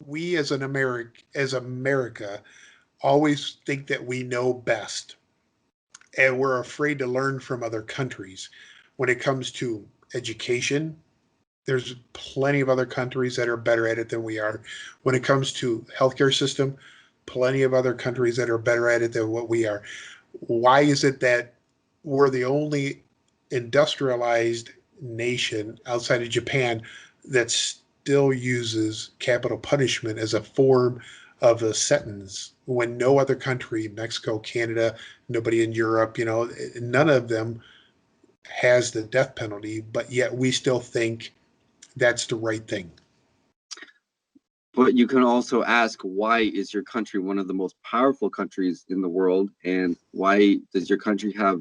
we as America always think that we know best, and we're afraid to learn from other countries. When it comes to education, there's plenty of other countries that are better at it than we are. When it comes to healthcare system, plenty of other countries that are better at it than what we are. Why is it that we're the only industrialized nation outside of Japan that still uses capital punishment as a form of a sentence when no other country, Mexico, Canada, nobody in Europe, none of them has the death penalty, but yet we still think that's the right thing. But you can also ask, why is your country one of the most powerful countries in the world? And why does your country have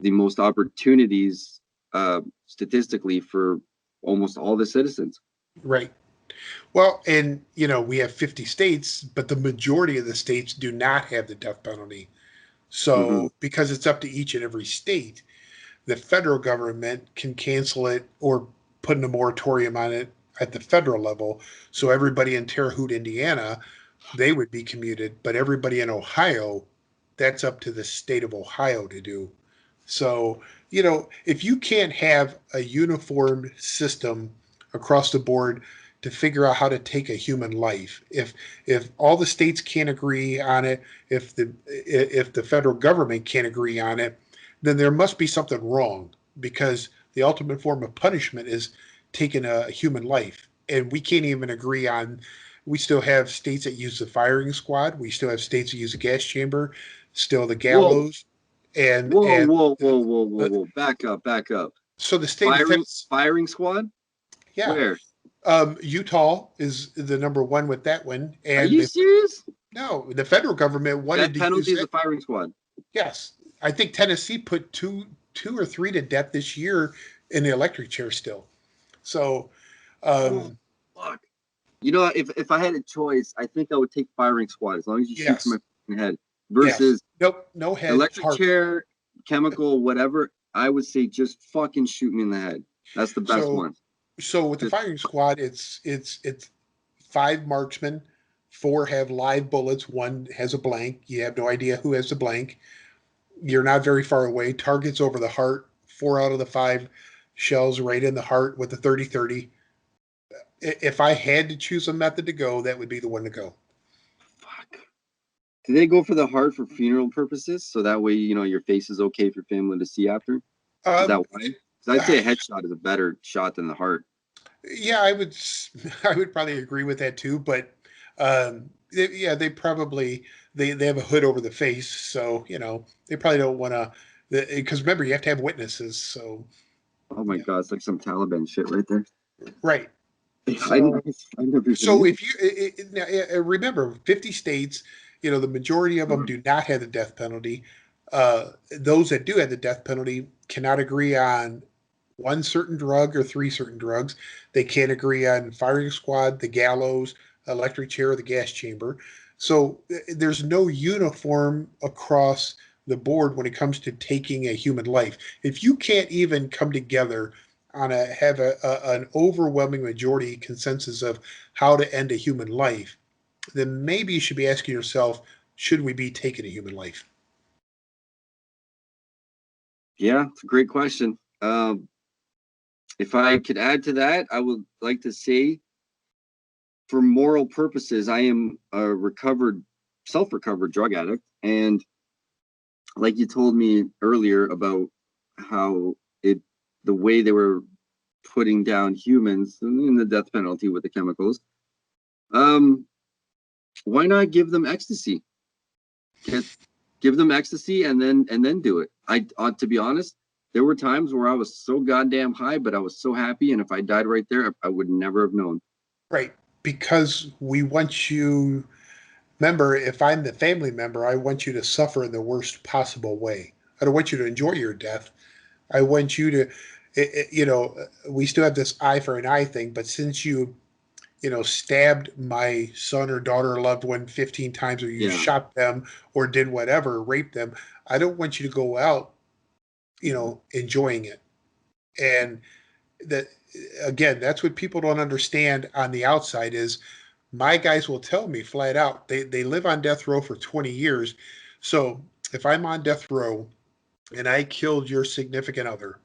the most opportunities statistically for almost all the citizens? Right. Well, and we have 50 states, but the majority of the states do not have the death penalty. Hmm. So, because it's up to each and every state, the federal government can cancel it or put in a moratorium on it at the federal level. So everybody in Terre Haute, Indiana, they would be commuted, but everybody in Ohio, that's up to the state of Ohio to do. So, if you can't have a uniform system across the board to figure out how to take a human life, if all the states can't agree on it, if the federal government can't agree on it, then there must be something wrong, because the ultimate form of punishment is taking a human life. And we can't even agree on, we still have states that use the firing squad. We still have states that use the gas chamber, still the Whoa, gallows. And, whoa, and whoa, whoa, whoa, whoa, whoa. Back up, back up. so the state of Firing, Texas, firing squad? yeah. Where? Utah is the number one with that one. Are And you serious? no, the federal government wanted Death to penalty use is a it. firing squad. Yes. I think Tennessee put two or three to death this year in the electric chair still. So, Oh, um, fuck. You know, if I had a choice, I think I would take firing squad as long as you shoot from yes, my fucking head. yes. Versus Nope, no head, electric heart. chair, chemical, whatever. I would say just fucking shoot me in the head. That's the best So, one. so with the Just firing squad, it's five marksmen, four have live bullets, one has a blank. You have no idea who has the blank. You're not very far away. Targets over the heart. Four out of the five shells right in the heart with the 30-30. If I had to choose a method to go, that would be the one to go. fuck. Do they go for the heart for funeral purposes? So that way, your face is okay for family to see after? Is that Um, why? 'Cause I'd say a headshot is a better shot than the heart. yeah, I would probably agree with that too. But yeah, they have a hood over the face, so they probably don't want to. Because remember, you have to have witnesses. So Oh my yeah, god, it's like some Taliban shit right there. right. I, So I never even so knew. if you now, remember, 50 states, the majority of them Mhm. do not have the death penalty. Those that do have the death penalty cannot agree on one certain drug or three certain drugs. They can't agree on firing squad, the gallows, electric chair, or the gas chamber. So there's no uniform across the board when it comes to taking a human life. If you can't even come together on an overwhelming majority consensus of how to end a human life, then maybe you should be asking yourself, should we be taking a human life? Yeah, it's a great question. If I could add to that, I would like to say, for moral purposes, I am a self-recovered drug addict. And like you told me earlier about how the way they were putting down humans in the death penalty with the chemicals, why not give them ecstasy? Give them ecstasy and then do it. To be honest, there were times where I was so goddamn high, but I was so happy. And if I died right there, I would never have known. Right. Because we want you, remember, if I'm the family member, I want you to suffer in the worst possible way. I don't want you to enjoy your death. I want you to, we still have this eye for an eye thing, but since you stabbed my son or daughter or loved one 15 times, or you shot them or did whatever, raped them, I don't want you to go out, enjoying it. And that, again, that's what people don't understand on the outside is my guys will tell me flat out, they live on death row for 20 years. So if I'm on death row and I killed your significant other,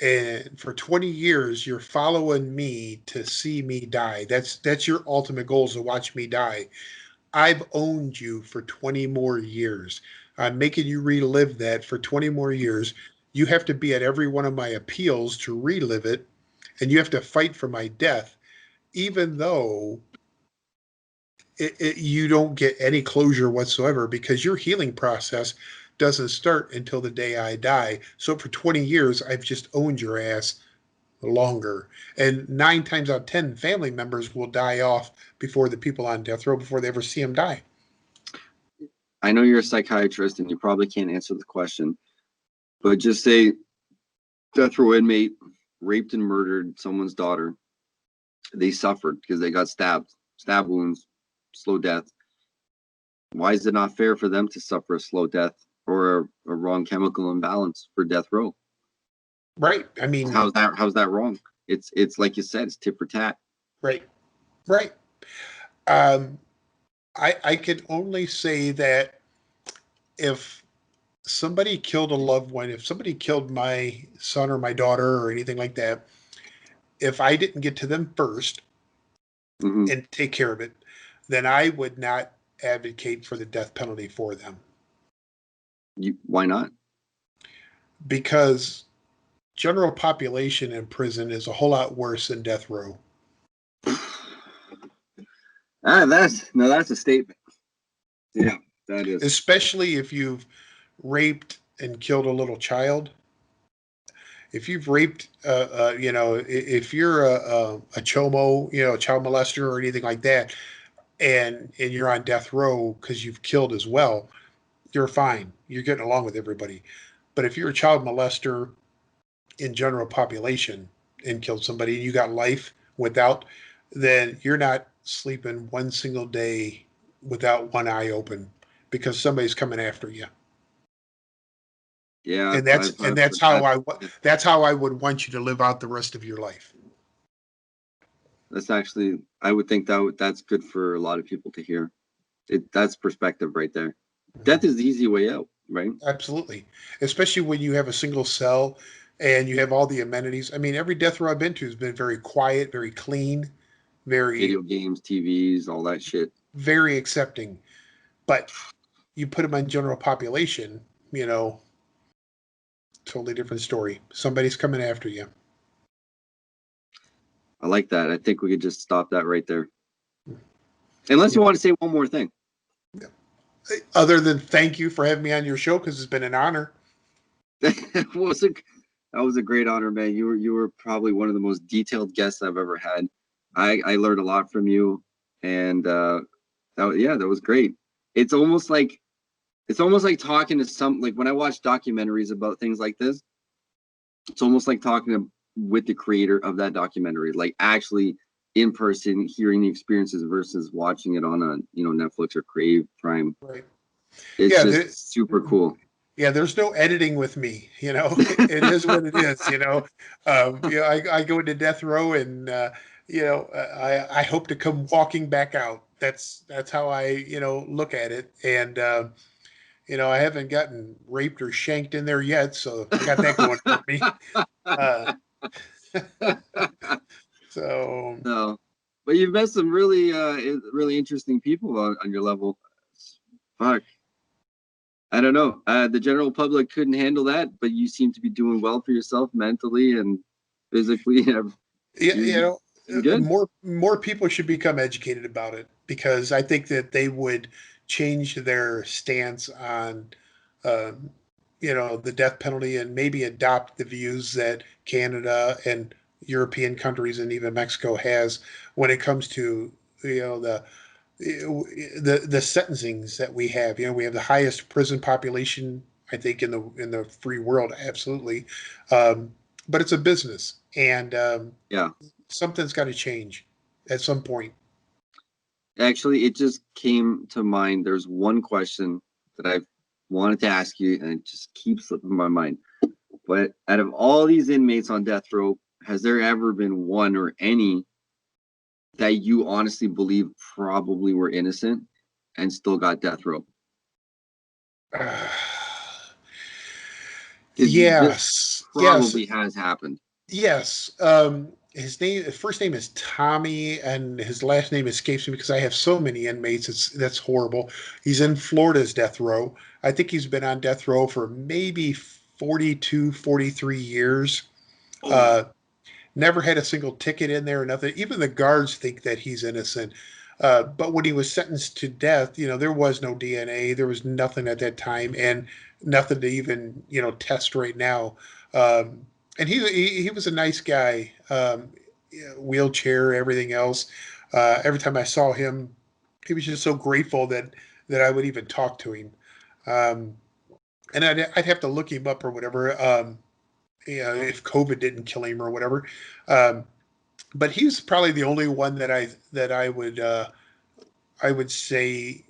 and for 20 years you're following me to see me die, that's your ultimate goal, is to watch me die. I've owned you for 20 more years. I'm making you relive that for 20 more years. You have to be at every one of my appeals to relive it, and you have to fight for my death, even though you don't get any closure whatsoever, because your healing process doesn't start until the day I die. So for 20 years, I've just owned your ass longer. And 9 times out of 10, family members will die off before the people on death row, before they ever see them die. I know you're a psychiatrist and you probably can't answer the question, but just say death row inmate raped and murdered someone's daughter. They suffered because they got stab wounds, slow death. Why is it not fair for them to suffer a slow death or a wrong chemical imbalance for death row? Right. I mean, how's that wrong? It's like you said, it's tit for tat. Right. I can only say that if somebody killed a loved one, if somebody killed my son or my daughter or anything like that, if I didn't get to them first and take care of it, then I would not advocate for the death penalty for them. Why not? Because general population in prison is a whole lot worse than death row. That's a statement. Yeah, that is. Especially if you've raped and killed a little child. If you've raped, if you're a chomo, a child molester or anything like that, and you're on death row because you've killed as well, you're fine. You're getting along with everybody. But if you're a child molester in general population and killed somebody and you got life without, then you're not sleeping one single day without one eye open because somebody's coming after you. Yeah, and that's how I would want you to live out the rest of your life. That's actually, I would think that's good for a lot of people to hear. That's perspective right there. Mm-hmm. Death is the easy way out, right? Absolutely, especially when you have a single cell and you have all the amenities. I mean, every death row I've been to has been very quiet, very clean, very video games, TVs, all that shit. Very accepting. But you put them on general population, totally different story. Somebody's coming after you. I like that. I think we could just stop that right there. Unless you want to say one more thing. Other than thank you for having me on your show, because it's been an honor. That was a great honor, man. You were probably one of the most detailed guests I've ever had. I learned a lot from you, and that was great. It's almost like talking to like when I watch documentaries about things like this, it's almost like talking with the creator of that documentary, like actually in person, hearing the experiences versus watching it on a Netflix or Crave Prime. Right. It's just super cool. Yeah, there's no editing with me. It is what it is. I go into death row, and I hope to come walking back out. That's how I look at it. And I haven't gotten raped or shanked in there yet, so I got that going for me. Uh, so No, but you've met some really, really interesting people on your level. Fuck, I don't know. The general public couldn't handle that, but you seem to be doing well for yourself mentally and physically. yeah, You're good. more people should become educated about it, because I think that they would change their stance on um, the death penalty, and maybe adopt the views that Canada and European countries and even Mexico has when it comes to the sentencings that we have. We have the highest prison population, I think, in the free world, absolutely. Um, but it's a business, and Yeah. something's got to change at some point. Actually, it just came to mind. There's one question that I've wanted to ask you, and it just keeps slipping my mind. But out of all these inmates on death row, has there ever been one or any that you honestly believe probably were innocent and still got death row? Because this Yes. probably has happened. Yes. His first name is Tommy, and his last name escapes me because I have so many inmates. That's horrible. He's in Florida's death row. I think he's been on death row for maybe 42, 43 years. Oh, Uh, Never had a single ticket in there or nothing. Even the guards think that he's innocent. But when he was sentenced to death, there was no DNA. There was nothing at that time, and nothing to even test right now. And he was a nice guy. Wheelchair, everything else. Every time I saw him, he was just so grateful that I would even talk to him. Um, and I'd have to look him up or whatever. If COVID didn't kill him or whatever. Um, but he's probably the only one that I would say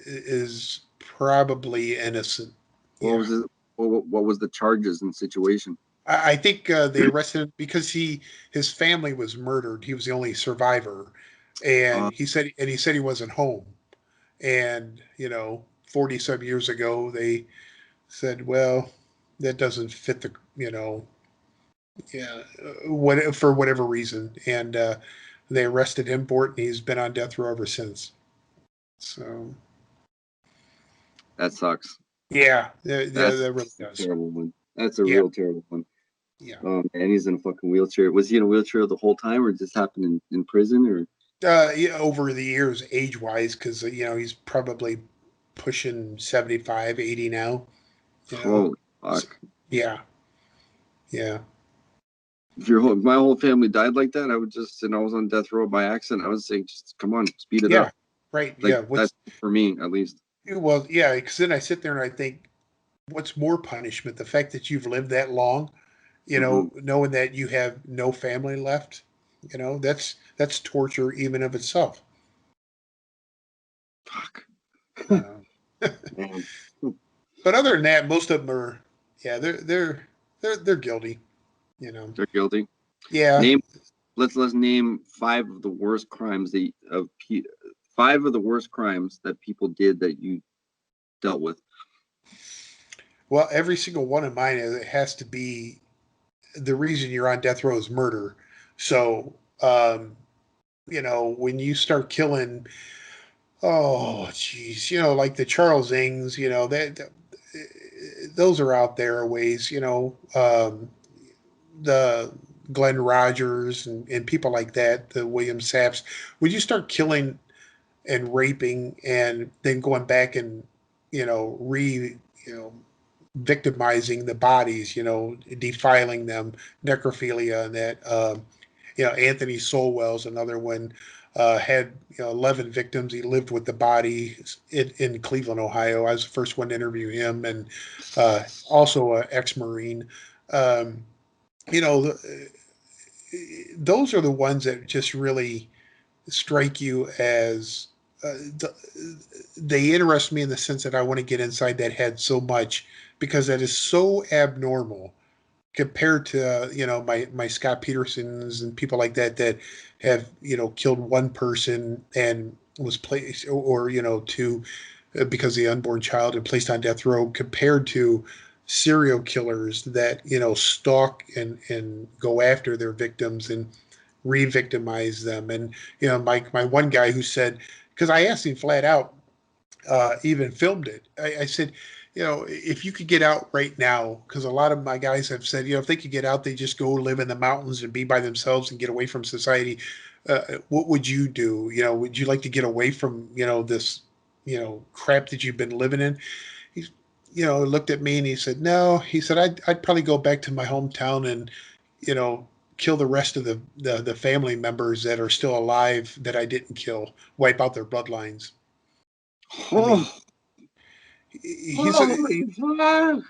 is probably innocent. what Yeah, was it? What was the charges and situation? I think they arrested him because his family was murdered. He was the only survivor, Uh, and he said he wasn't home. And 40 some years ago, they said, well, that doesn't fit the yeah, for whatever reason, and they arrested him for it, and he's been on death row ever since. So that sucks. yeah, That's that really a does. terrible one. That's a Yeah, real terrible one. yeah. And he's in a fucking wheelchair. Was he in a wheelchair the whole time, or did this happen in prison? Or Yeah, over the years, age wise, because he's probably pushing 75, 80 now. You know, holy so, fuck! yeah, yeah. If my whole family died like that, I would just, and I was on death row by accident, I would say, just come on, speed it Yeah, up. right. Like Yeah. that's for me, at least. Well, yeah, because then I sit there and I think, what's more punishment? The fact that you've lived that long, Hmm. knowing that you have no family left, that's torture even of itself. Fuck. Uh, Man, but other than that, most of them are, yeah, they're guilty. You know, they're guilty. yeah. Name. Let's name five of the worst crimes five of the worst crimes that people did that you dealt with. Well, every single one of mine it has to be the reason you're on death row is murder. So, when you start killing, oh, geez, like the Charles Ings, those are out there a ways, the Glenn Rogers and people like that, the William Sapps. When you start killing and raping and then going back and, you know, victimizing the bodies, defiling them, necrophilia and that, Anthony Solwell's another one. Had 11 victims. He lived with the body in Cleveland, Ohio. I was the first one to interview him, and also an ex-Marine. Um, you know, those are the ones that just really strike you as they interest me in the sense that I want to get inside that head so much because that is so abnormal compared to my Scott Petersons and people like that that have killed one person and was placed or to because the unborn child and placed on death row, compared to serial killers that stalk and go after their victims and re-victimize them. And my one guy who said, because I asked him flat out, even filmed it. I said, if you could get out right now, because a lot of my guys have said, if they could get out, they just go live in the mountains and be by themselves and get away from society. What would you do? Would you like to get away from, this, crap that you've been living in? He's, looked at me and he said, no. He said, I'd probably go back to my hometown and, kill the rest of the family members that are still alive that I didn't kill, wipe out their bloodlines. I mean, Holy fuck!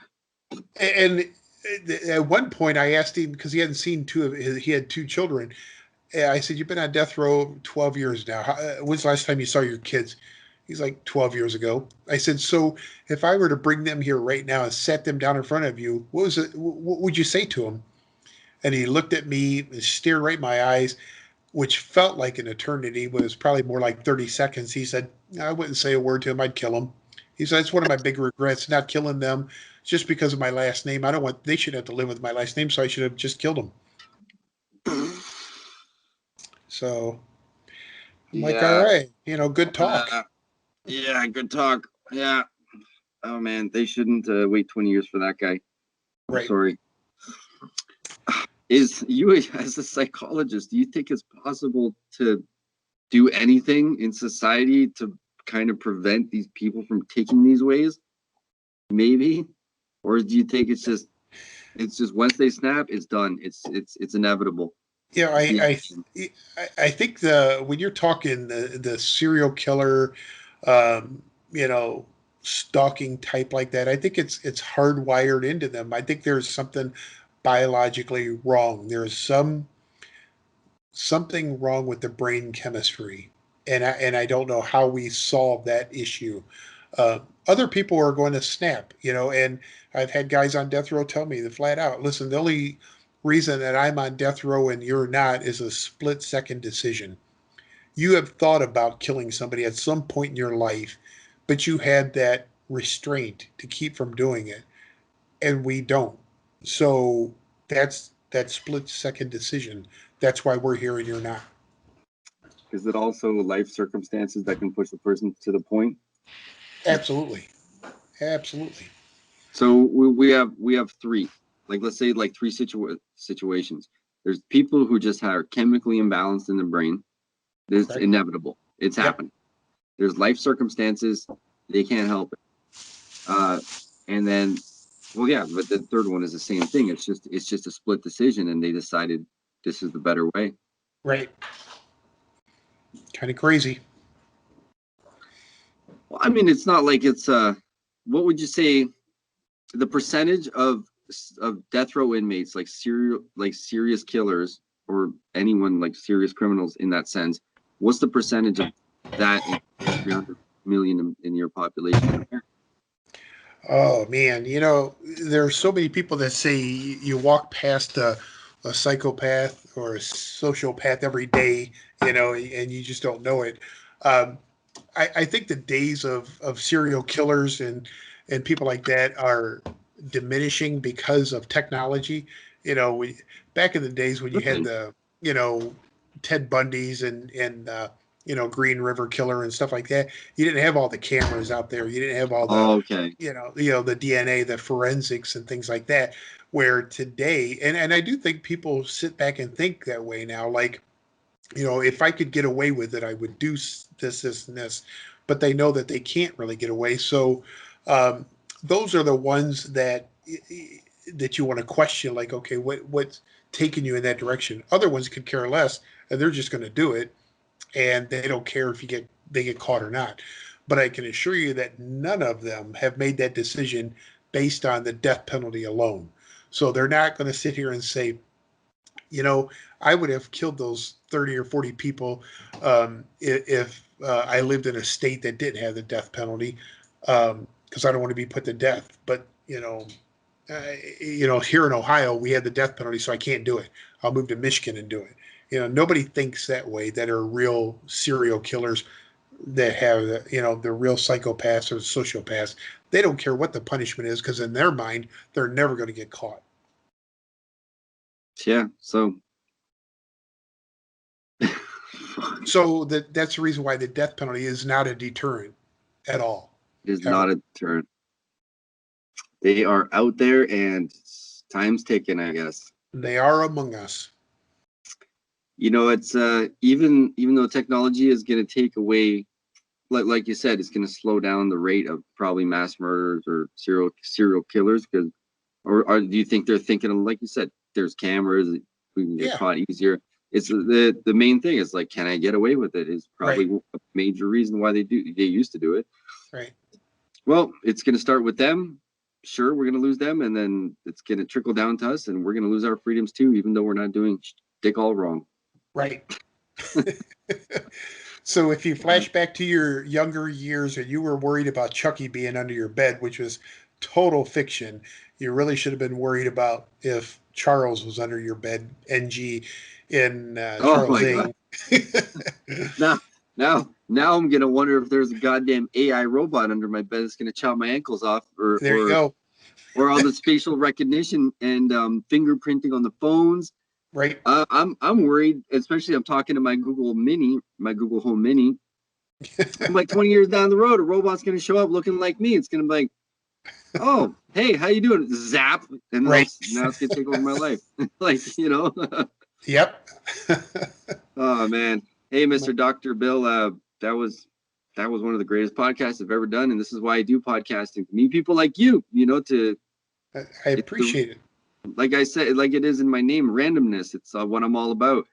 And at one point I asked him, because he hadn't seen he had two children. I said, you've been on death row 12 years now. When's the last time you saw your kids? He's like, 12 years ago. I said, so if I were to bring them here right now and set them down in front of you, what would you say to them? And he looked at me and stared right in my eyes, which felt like an eternity, but it was probably more like 30 seconds. He said, I wouldn't say a word to him. I'd kill him. He said, it's one of my big regrets, not killing them just because of my last name. They should have to live with my last name, so I should have just killed them. So I'm like, all right, good talk. Yeah, good talk. Yeah. Oh man, they shouldn't wait 20 years for that guy. I'm Right. sorry. Is you, as a psychologist, do you think it's possible to do anything in society to kind of prevent these people from taking these ways? Maybe, or do you think it's just once they snap, it's done. It's inevitable. Yeah, I think when you're talking the serial killer, um, stalking type like that, I think it's hardwired into them. I think there's something biologically wrong. There's something wrong with the brain chemistry, and I don't know how we solve that issue. Other people are going to snap, and I've had guys on death row tell me the flat out, listen, the only reason that I'm on death row and you're not is a split second decision. You have thought about killing somebody at some point in your life, but you had that restraint to keep from doing it, and we don't. So that's that split second decision. That's why we're here and you're not. Is it also life circumstances that can push a person to the point? Absolutely. Absolutely. So we have three, like let's say like three situations. There's people who just are chemically imbalanced in the brain. It's Right. inevitable. It's Yep. happening. There's life circumstances. They can't help it. And then, well, yeah, but the third one is the same thing. It's just a split decision, and they decided this is the better way. Right. Kind of crazy. Well, I mean, it's not like it's what would you say the percentage of death row inmates, like serious killers or anyone like serious criminals in that sense? What's the percentage of that in 300 million in your population? Oh man, there are so many people that say you walk past a psychopath or a sociopath every day, and you just don't know it. I think the days of serial killers and people like that are diminishing because of technology. Back in the days when you had the Ted Bundy's and Green River Killer and stuff like that, you didn't have all the cameras out there. You didn't have all the the DNA, the forensics and things like that. Where today, and I do think people sit back and think that way now, like, if I could get away with it, I would do this, and this, but they know that they can't really get away. So those are the ones that you want to question, like, okay, what's taking you in that direction? Other ones could care less, and they're just going to do it, and they don't care if they get caught or not. But I can assure you that none of them have made that decision based on the death penalty alone. So they're not going to sit here and say, I would have killed those 30 or 40 people if I lived in a state that didn't have the death penalty, because I don't want to be put to death. But Here in Ohio, we had the death penalty, so I can't do it. I'll move to Michigan and do it. Nobody thinks that way, that are real serial killers that have, the real psychopaths or sociopaths. They don't care what the punishment is because in their mind, they're never going to get caught. Yeah. So. So that's the reason why the death penalty is not a deterrent at all. It is not a deterrent. They are out there and time's ticking, I guess. They are among us. It's even though technology is going to take away, like you said, it's going to slow down the rate of probably mass murderers or serial killers, because or do you think they're thinking of, like you said, there's cameras, we can get caught easier. It's the main thing is like, can I get away with it? Is probably a major reason why they used to do it. Right. Well, it's going to start with them. Sure, we're going to lose them, and then it's going to trickle down to us, and we're going to lose our freedoms too, even though we're not doing dick all wrong. Right. So if you flash back to your younger years and you were worried about Chucky being under your bed, which was total fiction, you really should have been worried about if Charles was under your bed, NG, in Charles A. Now I'm gonna wonder if there's a goddamn AI robot under my bed that's gonna chop my ankles off, or there you go, or all the facial recognition and fingerprinting on the phones. Right. I'm worried, especially I'm talking to my Google Home Mini. I'm like 20 years down the road, a robot's gonna show up looking like me. It's gonna be like, oh, hey, how you doing? Zap, and now it's gonna take over my life. Yep. Oh man. Hey, Mr. Dr. Bill, that was one of the greatest podcasts I've ever done, and this is why I do podcasting. To meet people like you, I appreciate it. Like I said, like it is in my name, randomness. It's what I'm all about.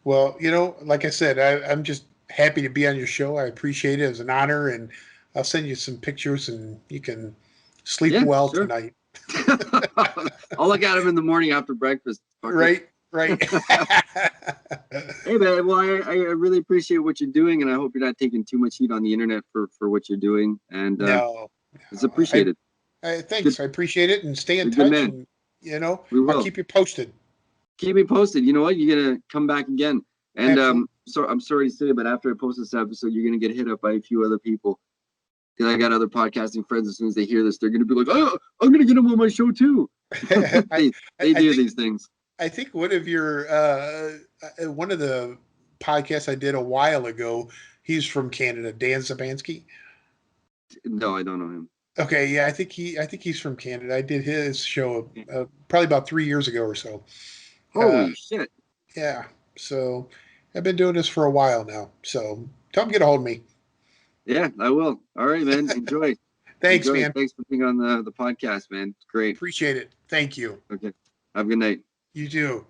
Well, like I said, I'm just happy to be on your show. I appreciate it. It was an honor, and I'll send you some pictures, and you can sleep well tonight. I'll look at them in the morning after breakfast. Right. Hey, man. Well, I really appreciate what you're doing, and I hope you're not taking too much heat on the internet for what you're doing. And no, it's appreciated. Thanks. I appreciate it, and stay in You're touch. good, and, I'll keep you posted. Keep me posted. You know what? You're gonna come back again. And so I'm sorry to say, but after I post this episode, you're gonna get hit up by a few other people. Because I got other podcasting friends. As soon as they hear this, they're gonna be like, "Oh, I'm gonna get them on my show too." they do these things. I think one of the podcasts I did a while ago, he's from Canada, Dan Zabansky. No, I don't know him. Okay, yeah, I think he's from Canada. I did his show probably about 3 years ago or so. Holy shit! Yeah, so I've been doing this for a while now. So tell him to get a hold of me. Yeah, I will. All right, man. Enjoy. Thanks, man. Thanks for being on the podcast, man. It's great. Appreciate it. Thank you. Okay. Have a good night. You too.